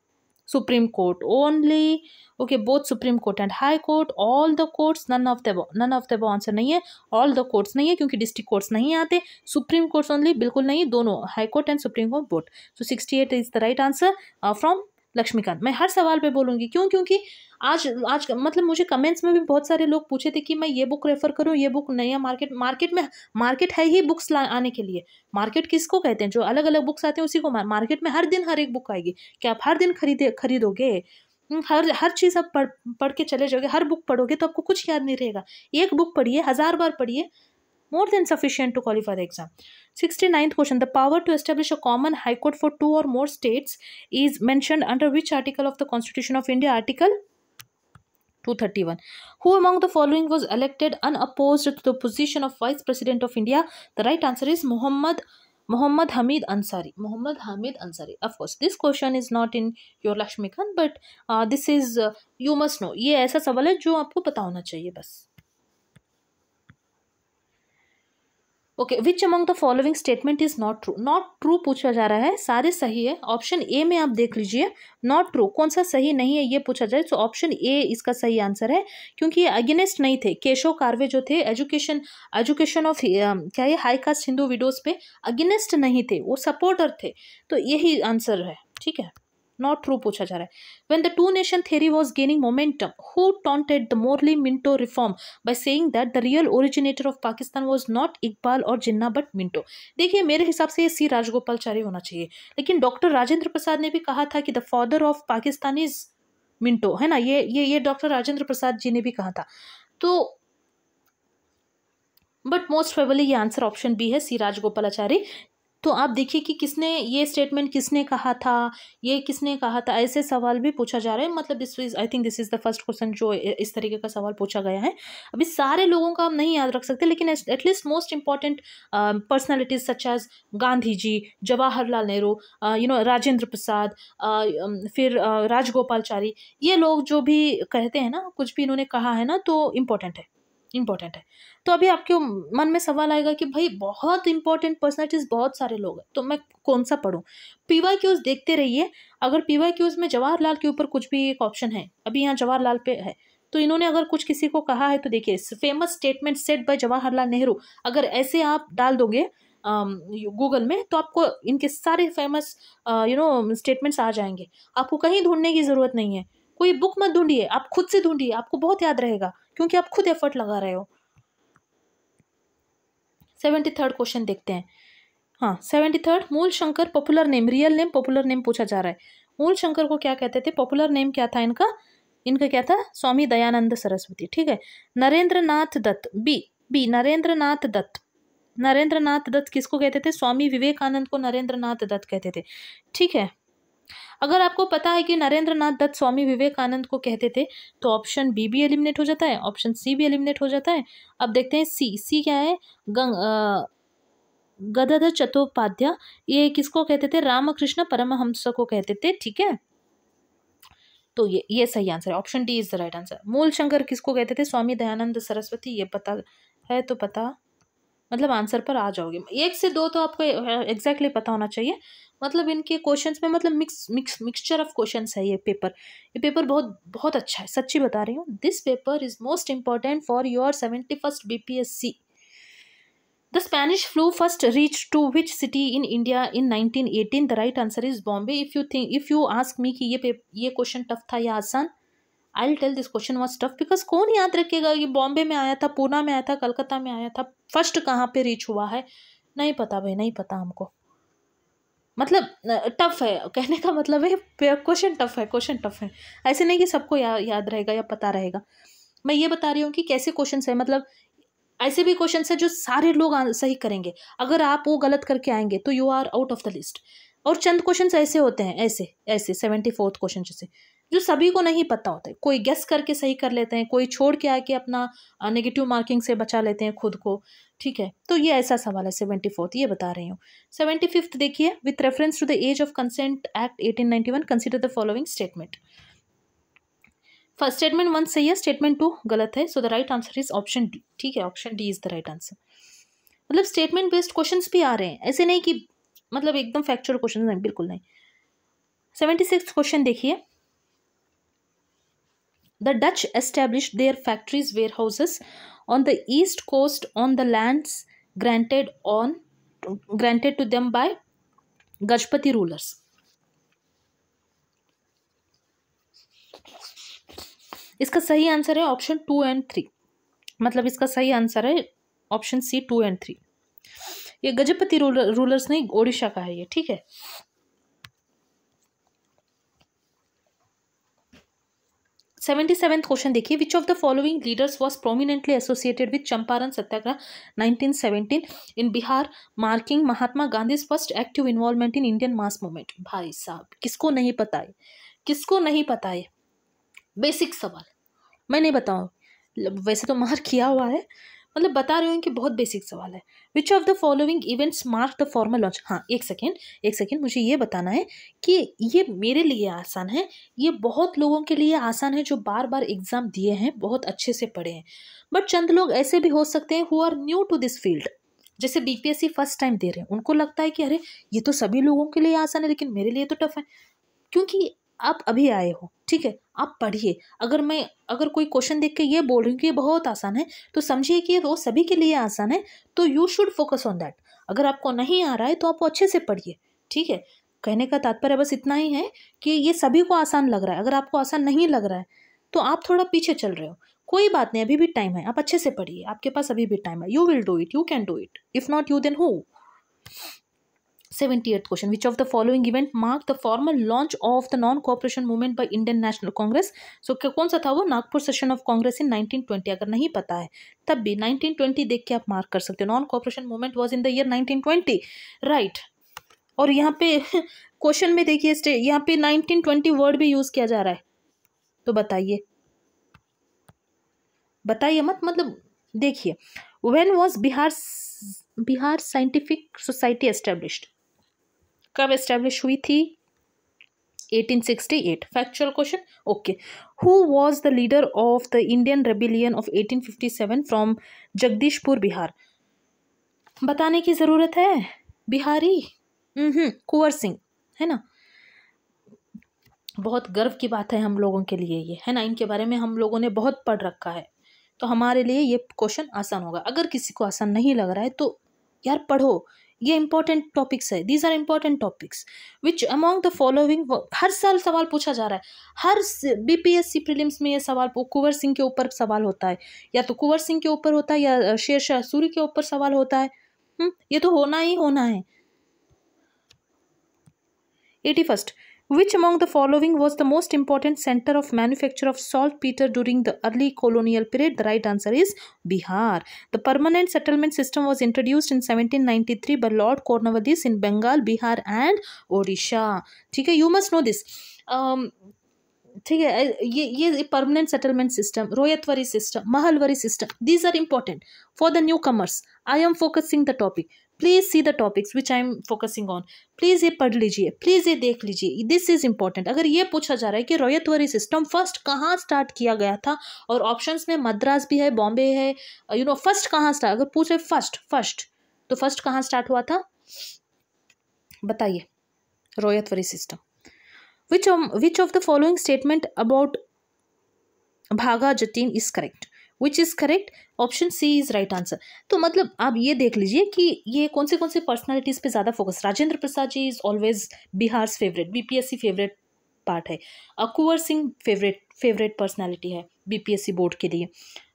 Supreme Court only, okay, both Supreme Court and High Court, all the courts, none of the above answer नहीं है, all the courts नहीं है क्योंकि district courts नहीं आते, supreme courts only बिल्कुल नहीं, दोनों high court and supreme court both. So 68 is the right answer from Laxmikanth. मैं हर सवाल पे बोलूंगी, क्योंकि आज मतलब मुझे कमेंट्स में भी बहुत सारे लोग पूछे थे कि मैं ये बुक रेफर करूं, ये बुक नहीं है मार्केट है ही बुक्स आने के लिए। मार्केट किसको कहते हैं? जो अलग अलग बुक्स आते हैं उसी को मार्केट में हर दिन हर एक बुक आएगी। क्या आप हर दिन खरीदोगे? हर चीज़ आप पढ़ के चले जाओगे, हर बुक पढ़ोगे तो आपको कुछ याद नहीं रहेगा। एक बुक पढ़िए, 1000 बार पढ़िए, more than sufficient to qualify the exam. 69th question. The power to establish a common high court for 2 or more states is mentioned under which article of the Constitution of India? Article 231. Who among the following was elected unopposed to the position of Vice President of India? The right answer is Muhammad Hamid Ansari. Muhammad Hamid Ansari. Of course, this question is not in your Lakshmikant, but this is you must know. ये ऐसा सवाल है जो आपको पता होना चाहिए बस। Okay, which among the following statement is not true? Not true पूछा जा रहा है, सारे सही है। ऑप्शन ए में आप देख लीजिए, नॉट ट्रू कौन सा सही नहीं है ये पूछा जाए तो ऑप्शन ए इसका सही आंसर है, क्योंकि ये अगेंस्ट नहीं थे। केशव कार्वे जो थे एजुकेशन ऑफ क्या ये हाई कास्ट हिंदू विडोज पे अगेंस्ट नहीं थे, वो सपोर्टर थे, तो यही आंसर है। ठीक है, नॉट ट्रू पूछा जा रहा है। When the two nation theory was gaining momentum, who taunted the Morley Minto reform by saying that the real originator of Pakistan was not Iqbal और जिन्ना but Minto? देखिए, मेरे हिसाब से ये सी राजगोपालचारी होना चाहिए, लेकिन डॉक्टर राजेंद्र प्रसाद ने भी कहा था कि the father of Pakistan is Minto, है ना, ये डॉक्टर राजेंद्र प्रसाद जी ने भी कहा था। तो बट मोस्ट प्रोबेबली ये आंसर ऑप्शन बी है, सी राजगोपालाचारी। तो आप देखिए कि किसने ये स्टेटमेंट किसने कहा था, ये किसने कहा था, ऐसे सवाल भी पूछा जा रहा है। मतलब I think this is the first question जो इस तरीके का सवाल पूछा गया है। अभी सारे लोगों का आप नहीं याद रख सकते, लेकिन at least most important personalities such as Gandhi ji, Jawaharlal Nehru, Rajendra Prasad, फिर राजगोपालचारी, ये लोग जो भी कहते हैं ना, कुछ भी इन्होंने कहा है ना, तो इम्पोर्टेंट है। तो अभी आपके मन में सवाल आएगा कि भाई बहुत इंपॉर्टेंट पर्सनैलिटीज बहुत सारे लोग हैं, तो मैं कौन सा पढूं? PYQs देखते रहिए। अगर PYQs में जवाहरलाल के ऊपर कुछ भी एक ऑप्शन है, अभी यहाँ जवाहरलाल पे है, तो इन्होंने अगर कुछ किसी को कहा है तो देखिए, famous statement said bye Jawaharlal Nehru, अगर ऐसे आप डाल दोगे गूगल में तो आपको इनके सारे फेमस स्टेटमेंट्स आ जाएंगे। आपको कहीं ढूंढने की जरूरत नहीं है, कोई बुक मत ढूंढिए, आप खुद से ढूंढिए, आपको बहुत याद रहेगा क्योंकि आप खुद एफर्ट लगा रहे हो। 73rd क्वेश्चन देखते हैं। हाँ, 73rd, मूल Shankar popular name, real name popular name पूछा जा रहा है। मूल शंकर को क्या कहते थे? पॉपुलर नेम क्या था इनका क्या था? स्वामी दयानंद सरस्वती। ठीक है, नरेंद्रनाथ दत्त, बी नरेंद्रनाथ दत्त किसको कहते थे? स्वामी विवेकानंद को नरेंद्रनाथ दत्त कहते थे। ठीक है, अगर आपको पता है कि नरेंद्रनाथ दत्त स्वामी विवेकानंद को कहते थे तो ऑप्शन बी भी एलिमिनेट हो जाता है, ऑप्शन सी भी एलिमिनेट हो जाता है। अब देखते हैं सी क्या है? गदाधर चट्टोपाध्याय, ये किसको कहते थे? रामकृष्ण परमहंस को कहते थे। ठीक है, तो ये सही आंसर है, option D is the right answer. मूल शंकर किसको कहते थे? स्वामी दयानंद सरस्वती। ये पता है तो पता, मतलब आंसर पर आ जाओगे। 1 से 2 तो आपको एग्जैक्टली पता होना चाहिए, मतलब इनके क्वेश्चंस में मतलब मिक्सचर ऑफ क्वेश्चंस है ये पेपर बहुत बहुत अच्छा है, सच्ची बता रही हूँ। This paper is most important for your 71st BPSC। The Spanish flu first reached to which city in India in 1918? The right answer is Bombay. If you ask me कि ये क्वेश्चन टफ था या आसान, I'll tell this question was tough because कौन याद रखेगा कि बॉम्बे में आया था, पूना में आया था, कलकत्ता में आया था, फर्स्ट कहाँ पे रीच हुआ है, नहीं पता भाई, नहीं पता हमको। मतलब टफ है कहने का मतलब है क्वेश्चन टफ है, ऐसे नहीं कि सबको याद रहेगा या पता रहेगा। मैं ये बता रही हूँ कि कैसे क्वेश्चन है, मतलब ऐसे भी क्वेश्चन है जो सारे लोग सही करेंगे, अगर आप वो गलत करके आएंगे तो you are out of the list. और चंद क्वेश्चन ऐसे होते हैं, ऐसे 74th क्वेश्चन जैसे, जो सभी को नहीं पता होता है, कोई गेस करके सही कर लेते हैं, कोई छोड़ के आके अपना नेगेटिव मार्किंग से बचा लेते हैं खुद को, ठीक है। तो ये ऐसा सवाल है 74th, ये बता रही हूँ। 75th देखिए, with reference to the age of consent act 1891 consider the following statement. First statement 1 सही है, स्टेटमेंट 2 गलत है, so the right answer is option D, ठीक है, option D is the right answer. मतलब स्टेटमेंट बेस्ड क्वेश्चंस भी आ रहे हैं, ऐसे नहीं कि मतलब एकदम फैक्चुअल क्वेश्चन नहीं, बिल्कुल नहीं। 76th क्वेश्चन देखिए, the Dutch established their factories warehouses on the east coast on the lands granted to them by Gajapati rulers. इसका सही आंसर है ऑप्शन 2 and 3, मतलब इसका सही आंसर है ऑप्शन सी 2 and 3। ये गजपति रूलर्स नहीं, ओडिशा का है ये, ठीक है। 77th क्वेश्चन देखिए, which of the following leaders was prominently associated with Champaran Satyagraha 1917 in Bihar, marking Mahatma Gandhi first active involvement in Indian mass movement. भाई साहब, किसको नहीं पता है, किसको नहीं पता है, बेसिक सवाल, मैं नहीं बताऊँ, वैसे तो मार्क किया हुआ है, मतलब बता रही हूँ कि बहुत बेसिक सवाल है। Which of the following events mark the formal launch. हाँ, एक सेकेंड मुझे ये बताना है कि ये मेरे लिए आसान है, ये बहुत लोगों के लिए आसान है जो बार बार एग्जाम दिए हैं, बहुत अच्छे से पढ़े हैं, बट चंद लोग ऐसे भी हो सकते हैं who are new to this field, जैसे BPSC फर्स्ट टाइम दे रहे हैं, उनको लगता है कि अरे ये तो सभी लोगों के लिए आसान है लेकिन मेरे लिए तो टफ है, क्योंकि आप अभी आए हो, ठीक है। आप पढ़िए, अगर कोई क्वेश्चन देख के ये बोल रही हूँ कि ये बहुत आसान है, तो समझिए कि वो सभी के लिए आसान है, तो you should focus on that. अगर आपको नहीं आ रहा है तो आप अच्छे से पढ़िए, ठीक है। कहने का तात्पर्य बस इतना ही है कि ये सभी को आसान लग रहा है, अगर आपको आसान नहीं लग रहा है तो आप थोड़ा पीछे चल रहे हो, कोई बात नहीं, अभी भी टाइम है, आप अच्छे से पढ़िए, आपके पास अभी भी टाइम है, you will do it, you can do it, if not you then who. 78th question, which of the following event marked the formal launch of the non-cooperation movement by Indian National Congress? So कौन सा था वो? Nagpur session of Congress इन 1920। अगर नहीं पता है तब भी 1920 देख के आप मार्क कर सकते हो, non cooperation movement was in the year 1920, right. और यहाँ पे क्वेश्चन में देखिए, यहाँ पे 1920 वर्ड भी यूज किया जा रहा है, तो बताइए मत, मतलब देखिए, when was Bihar scientific society established, कब एस्टेब्लिश हुई थी? 1868। Factual question, okay. Who was the leader of the Indian rebellion of 1857 from Jagdishpur Bihar? बताने की जरूरत है, बिहारी, कुंवर सिंह, है ना। बहुत गर्व की बात है हम लोगों के लिए ये, है ना, इनके बारे में हम लोगों ने बहुत पढ़ रखा है, तो हमारे लिए ये क्वेश्चन आसान होगा। अगर किसी को आसान नहीं लग रहा है तो यार पढ़ो, ये इंपॉर्टेंट टॉपिक्स है, these are important topics. Which among the following, हर साल सवाल पूछा जा रहा है, हर BPSC प्रीलिम्स में ये सवाल कुंवर सिंह के ऊपर सवाल होता है, या तो कुंवर सिंह के ऊपर होता है या शेरशाह सूरी के ऊपर सवाल होता है, ये तो होना ही होना है। 81st, which among the following was the most important center of manufacture of saltpeter during the early colonial period? The right answer is Bihar. The permanent settlement system was introduced in 1793 by Lord Cornwallis in Bengal, Bihar and Odisha. ठीक है, you must know this. ठीक है, ये permanent settlement system, Ryotwari system, Mahalwari system, these are important for the newcomers. I am focusing the topic, please see the topics which I am focusing on, please ये पढ़ लीजिए, please ये देख लीजिए, this is important. अगर ये पूछा जा रहा है कि रोयतवरी सिस्टम फर्स्ट कहाँ स्टार्ट किया गया था, और ऑप्शंस में मद्रास भी है, बॉम्बे है, फर्स्ट कहाँ स्टार्ट, अगर पूछे फर्स्ट तो फर्स्ट कहाँ स्टार्ट हुआ था, बताइए। Ryotwari system. Which of the following statement about Bagha Jatin is correct? Which is correct? Option C is right answer. तो मतलब आप ये देख लीजिए कि ये कौन से पर्सनालिटीज पे ज़्यादा focus. Rajendra Prasad ji is always Bihar favourite, BPSC favourite part है. कुंवर सिंह फेवरेट पर्सनालिटी है बीपीएससी बोर्ड के लिए.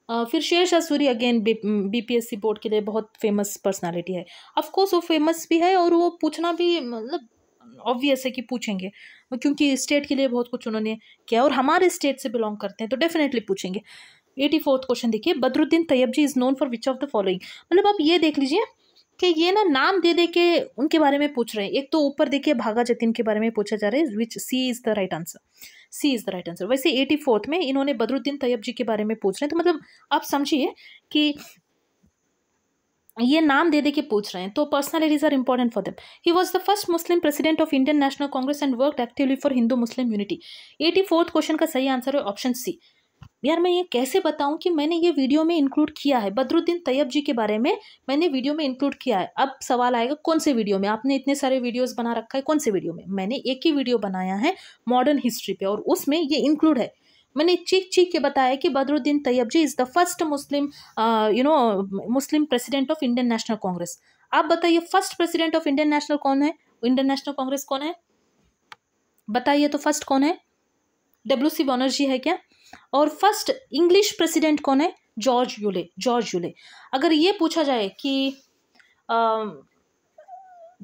फिर Sher Shah Suri again BPSC board के लिए बहुत फेमस पर्सनालिटी है. ऑफकोर्स वो फेमस भी है और वो पूछना भी मतलब ऑब्वियस है कि पूछेंगे, क्योंकि स्टेट के लिए बहुत कुछ उन्होंने किया और हमारे स्टेट से बिलोंग करते हैं तो डेफिनेटली पूछेंगे. 84th क्वेश्चन देखिए, Badruddin Tyab ji is known for which of the following. मतलब आप ये देख लीजिए कि ये ना नाम दे के उनके बारे में पूछ रहे हैं. एक तो ऊपर देखिए भागा जतीन के बारे में पूछा जा रहा है, which C is the right answer. C is the right answer. वैसे 84th में इन्होंने बदरुद्दीन तैयब जी के बारे में पूछ रहे हैं, तो मतलब आप समझिए कि ये नाम दे के पूछ रहे हैं, तो personalities are important for them. He was the first Muslim president of Indian national Congress and worked actively for Hindu Muslim unity. 84th question का सही आंसर है ऑप्शन सी. यार मैं ये कैसे बताऊं कि मैंने ये वीडियो में इंक्लूड किया है, बदरुद्दीन तैयब जी के बारे में मैंने वीडियो में इंक्लूड किया है. अब सवाल आएगा कौन से वीडियो में? आपने इतने सारे वीडियोस बना रखा है, कौन से वीडियो में? मैंने एक ही वीडियो बनाया है मॉडर्न हिस्ट्री पे और उसमें ये इंक्लूड है. मैंने चीख के बताया कि Badruddin Tyab ji is the first Muslim Muslim president of Indian national Congress. आप बताइए first president of Indian national कौन है? इंडियन नेशनल कांग्रेस कौन है बताइए. तो फर्स्ट कौन है? WC बनर्जी है क्या? और फर्स्ट इंग्लिश प्रेसिडेंट कौन है? George Yule. अगर ये पूछा जाए कि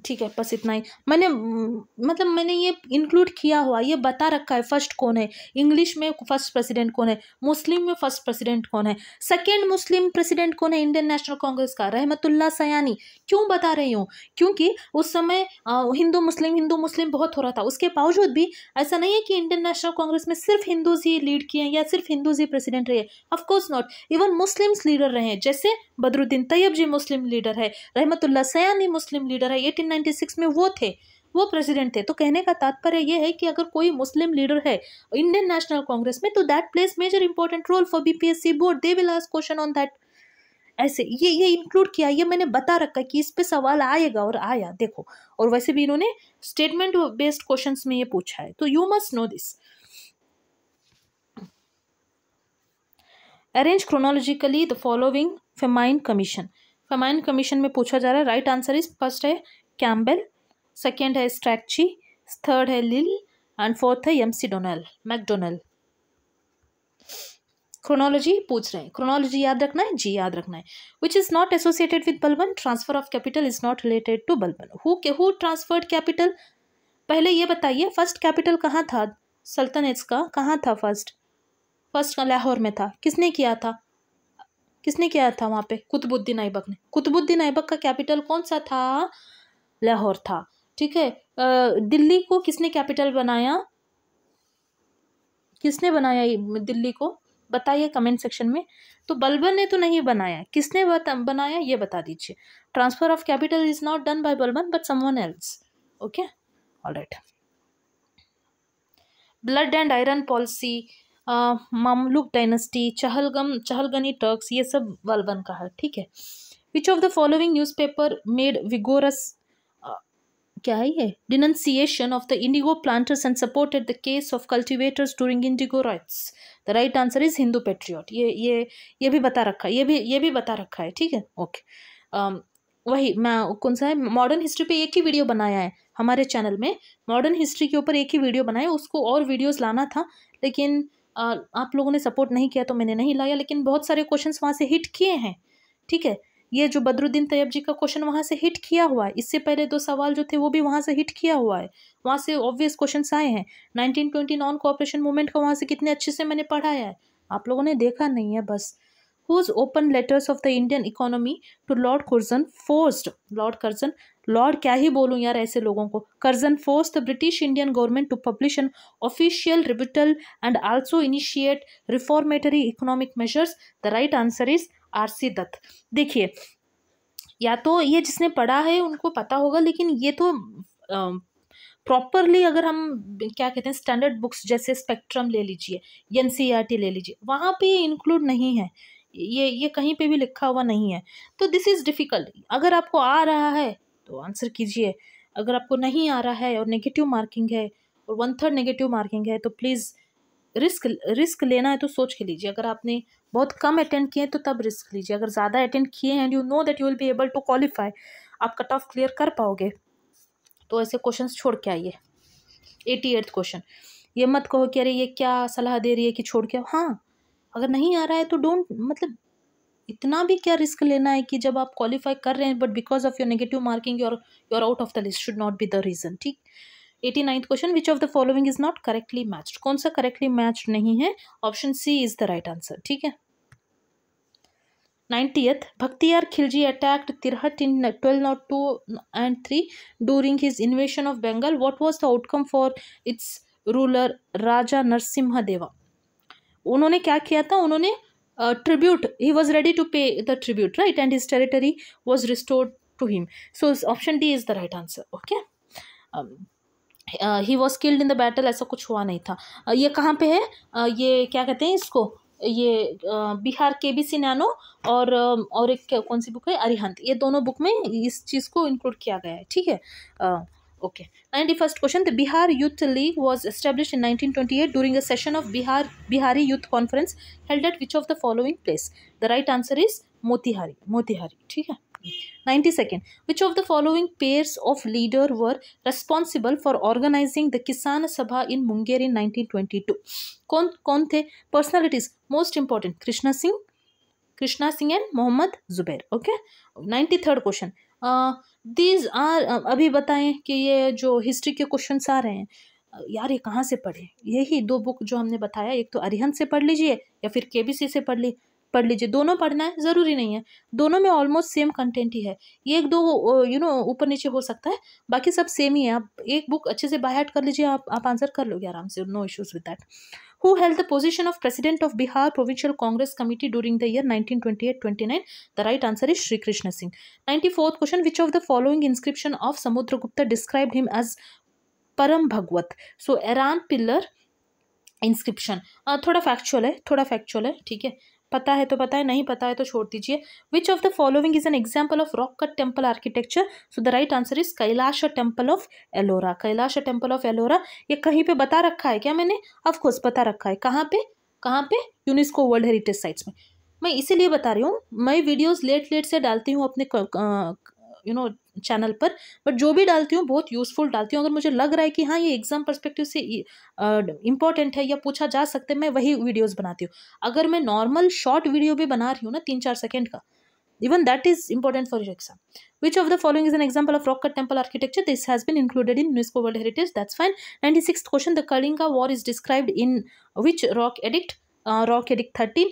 ठीक है बस इतना ही. मैंने ये इंक्लूड किया हुआ, ये बता रखा है फर्स्ट कौन है, इंग्लिश में फर्स्ट प्रेसिडेंट कौन है, मुस्लिम में फर्स्ट प्रेसिडेंट कौन है, सेकेंड मुस्लिम प्रेसिडेंट कौन है इंडियन नेशनल कांग्रेस का? रहमतुल्लाह सयानी. क्यों बता रही हूँ? क्योंकि उस समय हिंदू मुस्लिम बहुत हो रहा था. उसके बावजूद भी ऐसा नहीं है कि इंडियन नेशनल कांग्रेस में सिर्फ हिंदूज ही लीड किए या सिर्फ हिंदूज ही प्रेसिडेंट रहे. Of course not. Even Muslims leader रहे हैं, जैसे बदरुद्दीन तैयब जी मुस्लिम लीडर है, रहमतुल्लाह सयानी मुस्लिम लीडर है. 1896 में वो प्रेसिडेंट थे. तो कहने का तात्पर्य यह है कि अगर कोई मुस्लिम लीडर है इंडियन नेशनल कांग्रेस में, तो that plays major important role for BPSC board. They will ask question on that. ऐसे ये इंक्लूड किया, ये मैंने बता रखा है कि इस पे सवाल आएगा और आया. देखो, और वैसे भी इन्होंने स्टेटमेंट बेस्ड क्वेश्चंस में ये पूछा है, तो you must no this. Arrange chronologically the following famine commission. Famine commission में पूछा जा रहा है. राइट आंसर इज फर्स्ट है कैम्बेल, सेकेंड है स्ट्रैक्ची, थर्ड है लिल एंड फोर्थ है MC मैकडोनल. क्रोनोलॉजी पूछ रहे हैं. क्रोनोलॉजी याद रखना है जी, याद रखना है. Which is not associated with Balban. Transfer of capital is not related to Balban. Who transferred capital? पहले ये बताइए फर्स्ट कैपिटल कहाँ था सल्तनत का? कहाँ था फर्स्ट का? लाहौर में था. किसने किया था वहाँ पे? कुतुबुद्दीन ऐबक ने. कुतुबुद्दीन ऐबक का कैपिटल कौन सा था? लाहौर था. ठीक है. दिल्ली को किसने कैपिटल बनाया? किसने बनाया दिल्ली को? बताइए कमेंट सेक्शन में. तो बलबन ने तो नहीं बनाया, किसने बनाया ये बता दीजिए. Transfer of capital is not done by Balban but someone else. Okay, alright. Blood and iron policy, Mamluk dynasty, Chahalgani Turks, ये सब बलबन का है. ठीक है. Which of the following newspaper made vigorous क्या है ये? Denunciation of the indigo planters and supported the case of cultivators during indigo riots. The right answer is Hindu Patriot. ये भी बता रखा है, ये भी बता रखा है. ठीक है, ओके. वही मैं कौन सा है, मॉडर्न हिस्ट्री पे एक ही वीडियो बनाया है हमारे चैनल में. मॉडर्न हिस्ट्री के ऊपर एक ही वीडियो बनाया, उसको और वीडियोस लाना था लेकिन आप लोगों ने सपोर्ट नहीं किया तो मैंने नहीं लाया. लेकिन बहुत सारे क्वेश्चंस वहाँ से हिट किए हैं. ठीक है. ये जो बदरुद्दीन तैयब जी का क्वेश्चन वहाँ से हिट किया हुआ है. इससे पहले 2 सवाल जो थे वो भी वहाँ से हिट किया हुआ है. वहाँ से ऑब्वियस क्वेश्चंस आए हैं. 1920 नॉन कोऑपरेशन मूवमेंट का वहाँ से कितने अच्छे से मैंने पढ़ाया है, आप लोगों ने देखा नहीं है बस. Whose open letters of the Indian economy to Lord Curzon forced Lord क्या ही बोलूं यार ऐसे लोगों को. Curzon forced the British Indian government to publish an official rebuttal and also initiate reformatory economic measures. The right answer is R.C. Dutt. देखिए, या तो ये जिसने पढ़ा है उनको पता होगा, लेकिन ये तो प्रॉपरली अगर हम क्या कहते हैं स्टैंडर्ड बुक्स जैसे स्पेक्ट्रम ले लीजिए, NCERT ले लीजिए, वहाँ पे इंक्लूड नहीं है. ये कहीं पे भी लिखा हुआ नहीं है. तो दिस इज़ डिफ़िकल्ट. अगर आपको आ रहा है तो आंसर कीजिए, अगर आपको नहीं आ रहा है और नेगेटिव मार्किंग है और 1/3 नेगेटिव मार्किंग है तो प्लीज़ रिस्क लेना है तो सोच के लीजिए। अगर आपने बहुत कम अटेंड किए तो तब रिस्क लीजिए, अगर ज़्यादा अटेंड किए हैं, you know that you will be able to qualify, आप कट ऑफ क्लियर कर पाओगे, तो ऐसे क्वेश्चंस छोड़ के आइए। 88th क्वेश्चन, ये मत कहो कि अरे ये क्या सलाह दे रही है कि छोड़ के आओ। हाँ, अगर नहीं आ रहा है तो डोंट, मतलब इतना भी क्या रिस्क लेना है कि जब आप क्वालिफाई कर रहे हैं but because of your negative marking your out of the list, should not be the reason. ठीक। 89th question, which of the following is not correctly matched, कौन सा करेक्टली मैच्ड नहीं है, option C is the right answer. ठीक है। 90th, Bhakhtiyar Khilji attacked Tirhat in 1202 and 3 during his invasion of Bengal. What was the outcome for its ruler Raja Narsimha Deva? उन्होंने क्या किया था, उन्होंने tribute, he was ready to pay the tribute, right, and his territory was restored to him. So option D is the right answer. Okay. He was killed in the battle, ऐसा कुछ हुआ नहीं था। ये कहाँ पे है, ये क्या कहते हैं इसको, ये बिहार KBC नैनो और एक कौन सी बुक है, अरिहंत, ये दोनों बुक में इस चीज़ को इंक्लूड किया गया है। ठीक है। Okay. 91st question, the Bihar youth league was establish in 1928 during a session of Bihari youth conference held at which of the following place, the right answer is Motihari. ठीक है। 92nd, which of the following pairs of leader were responsible for organizing the Kisan Sabha in Munger in 1922? कौन थे personalities? Most important, Krishna Singh and Mohammad Zubair. Okay. 93rd question, these are अभी बताएं कि ये जो history के questions आ रहे हैं, यार ये कहाँ से पढ़े, यही दो बुक जो हमने बताया, एक तो अरिहंत से पढ़ लीजिए या फिर KBC से पढ़ लीजिए, दोनों पढ़ना है ज़रूरी नहीं है, दोनों में ऑलमोस्ट सेम कंटेंट ही है, ये एक दो ऊपर नीचे हो सकता है, बाकी सब सेम ही है। आप एक बुक अच्छे से बाय हार्ट कर लीजिए, आप आंसर कर लोगे आराम से, no issues with that. Who held the position of President of Bihar Provincial Congress Committee during the year 1928-29? The right answer is Shri Krishna Singh. 94th question, which of the following inscription of Samudragupta described him as Param Bhagwat? So Iran pillar inscription, थोड़ा factual है। ठीक है, पता है तो पता है, नहीं पता है तो छोड़ दीजिए। विच of the following is an example of rock cut temple architecture? So the right answer is Kailash temple of Ellora. Kailash temple of Ellora, ये कहीं पे बता रखा है क्या मैंने? ऑफकोर्स बता रखा है। कहाँ पे? यूनेस्को वर्ल्ड हेरिटेज साइट्स में। मैं इसीलिए बता रही हूँ, मैं वीडियोज़ लेट से डालती हूँ अपने चैनल पर, बट जो भी डालती हूँ बहुत यूज़फुल डालती हूँ। अगर मुझे लग रहा है कि हाँ ये एग्जाम पर्सपेक्टिव से इम्पॉर्टेंट है या पूछा जा सकता है, मैं वही वीडियोस बनाती हूँ। अगर मैं नॉर्मल शॉर्ट वीडियो भी बना रही हूँ ना 3-4 सेकेंड का, even that is important for your exam. Which of the following is an example of rock cut temple architecture? This has been included in UNESCO World Heritage. That's fine. 96th question, the Kalinga War is described in which rock edict? Rock edict 13.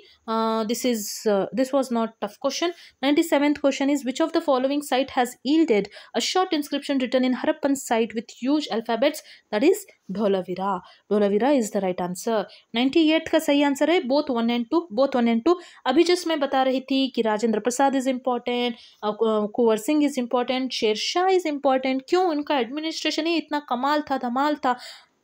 This was not tough question. 97th question is, which of the following site has yielded a short inscription written in Harappan site with huge alphabets? That is Dholavira. Dholavira is the right answer. 98th का सही answer है both 1 and 2. अभी just मैं बता रही थी कि Rajendra Prasad is important, Kunwar Singh is important, Sher Shah is important. क्यों? उनका एडमिनिस्ट्रेशन ही इतना कमाल था, धमाल था,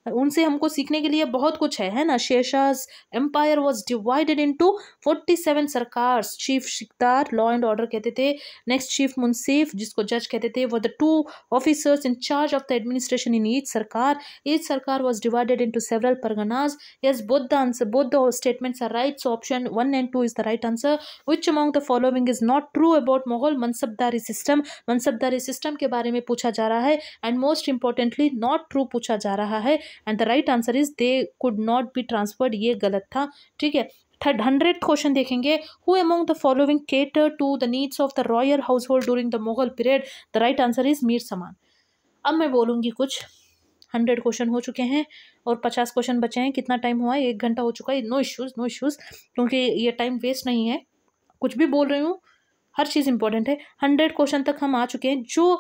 उनसे हमको सीखने के लिए बहुत कुछ है ना। Sher Shah's empire was divided into 47 sarkars. Chief shiqdar law and order कहते थे, नेक्स्ट चीफ मुंसिफ जिसको जज कहते थे, वो the 2 officers in charge of the administration in each sarkar. Each sarkar was divided into several parganas. Yes, both the statements are right, so option 1 and 2 is the right answer. Which among the following is not true about Mughal mansabdari system? Mansabdari system के बारे में पूछा जा रहा है, and most importantly not true पूछा जा रहा है, and the right answer is they could not be transferred. ये गलत था। ठीक है। 100th क्वेश्चन देखेंगे, who among the following cater to the needs of the royal household during the Mughal period? The right answer is Mir Saman. अब मैं बोलूँगी कुछ, 100 क्वेश्चन हो चुके हैं और 50 क्वेश्चन बचे हैं। कितना टाइम हुआ है? 1 घंटा हो चुका है। नो इश्यूज़, क्योंकि ये टाइम वेस्ट नहीं है, कुछ भी बोल रही हूँ, हर चीज़ इंपॉर्टेंट है। 100 क्वेश्चन तक हम आ चुके हैं। जो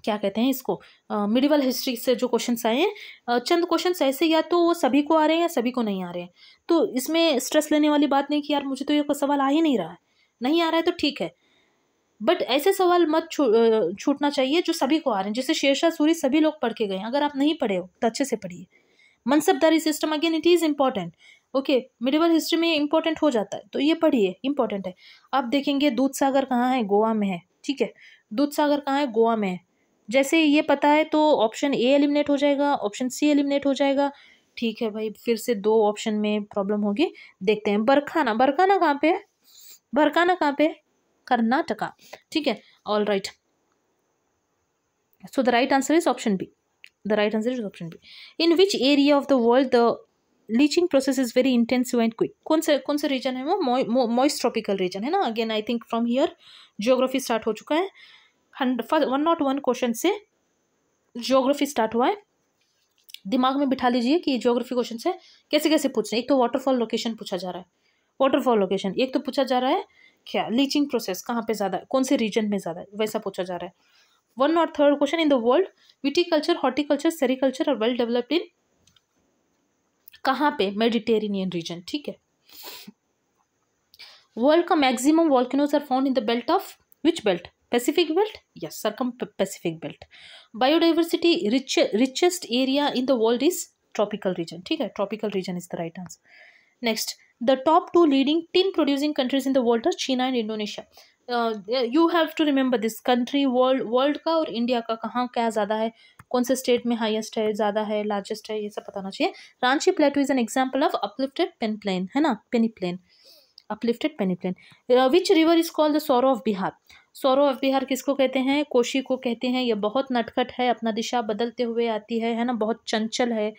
क्या कहते हैं इसको, मिडिवल हिस्ट्री से जो क्वेश्चंस आए हैं, चंद क्वेश्चंस ऐसे या तो वो सभी को आ रहे हैं या सभी को नहीं आ रहे हैं, तो इसमें स्ट्रेस लेने वाली बात नहीं कि यार मुझे तो ये सवाल आ ही नहीं रहा है, नहीं आ रहा है तो ठीक है, बट ऐसे सवाल मत छूटना चाहिए जो सभी को आ रहे हैं। जैसे शेरशाह सूरी सभी लोग पढ़ के गए हैं, अगर आप नहीं पढ़े हो तो अच्छे से पढ़िए। Mansabdari system again it is important, okay, medieval history में इम्पॉर्टेंट हो जाता है, तो ये पढ़िए, इंपॉर्टेंट है। आप देखेंगे दूध सागर कहाँ है? गोवा में है। ठीक है, दूध सागर कहाँ है? गोवा में है। जैसे ये पता है तो ऑप्शन ए एलिमिनेट हो जाएगा, ऑप्शन सी एलिमिनेट हो जाएगा। ठीक है भाई, फिर से 2 ऑप्शन में प्रॉब्लम होगी। देखते हैं, बरखाना, बरखाना कहाँ पे है? बरखाना कहाँ पे है? कर्नाटका। ठीक है, all right. So the right answer is option B. The right answer is option B. In which area of the world the leaching process is very intensive and quick? कौन सा रीजन है वो? मॉइस्ट ट्रॉपिकल रीजन है ना। Again I think from here geography start हो चुका है। 101 question से जियोग्राफी स्टार्ट हुआ है। दिमाग में बिठा लीजिए कि जियोग्राफी क्वेश्चन से कैसे कैसे पूछ रहे हैं। एक तो वाटरफॉल लोकेशन पूछा जा रहा है, वाटरफॉल लोकेशन। एक तो पूछा जा रहा है क्या, लीचिंग प्रोसेस कहाँ पे ज़्यादा, कौन से रीजन में ज़्यादा, वैसा पूछा जा रहा है। 1 और 3rd question, in the world viticulture, horticulture, sericulture और वेल डेवलप्ड इन कहाँ पे? Mediterranean region. ठीक है। वर्ल्ड का maximum volcanoes are found in the belt of which belt? Pacific belt? Yes, circum Pacific belt. Biodiversity richest area in the world is tropical region. ठीक है, tropical region is the right answer. Next, the top 2 leading tin producing countries in the world are China and Indonesia. You have to remember this country, world का और India का कहाँ क्या ज़्यादा है, कौन से स्टेट में हाईएस्ट है, ज़्यादा है, लार्जेस्ट है, ये सब बताना चाहिए। Ranchi plateau is an example of uplifted peneplain, है ना, peneplain, uplifted peneplain. Which river is called the sorrow of Bihar? Sorrow of Bihar किसको कहते हैं? कोशी को कहते हैं। ये बहुत नटखट है, अपना दिशा बदलते हुए आती है ना, बहुत चंचल है,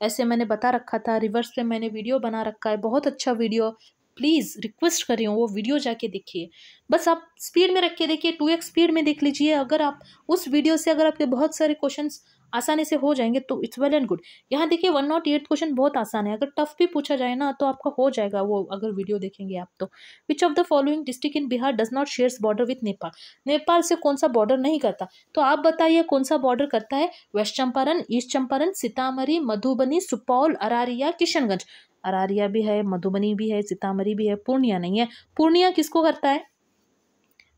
ऐसे मैंने बता रखा था। रिवर्स पे मैंने वीडियो बना रखा है, बहुत अच्छा वीडियो, प्लीज़ रिक्वेस्ट कर रही हूँ वो वीडियो जाके देखिए। बस आप स्पीड में रख के देखिए, 2x स्पीड में देख लीजिए। अगर आप उस वीडियो से अगर आपके बहुत सारे क्वेश्चंस आसानी से हो जाएंगे तो इट्स वेल एंड गुड। यहाँ देखिए 108 क्वेश्चन बहुत आसान है, अगर टफ भी पूछा जाए ना तो आपका हो जाएगा वो, अगर वीडियो देखेंगे आप तो। विच of the following district in Bihar does not shares border with Nepal? Nepal से कौन सा बॉर्डर नहीं करता? तो आप बताइए कौन सा बॉर्डर करता है? West Champaran, east Champaran, Sitamarhi, Madhubani, Supaul, Araria, Kishanganj. अरारिया भी है, मधुबनी भी है, सीतामढ़ी भी है, पूर्णिया नहीं है। पूर्णिया किसको करता है?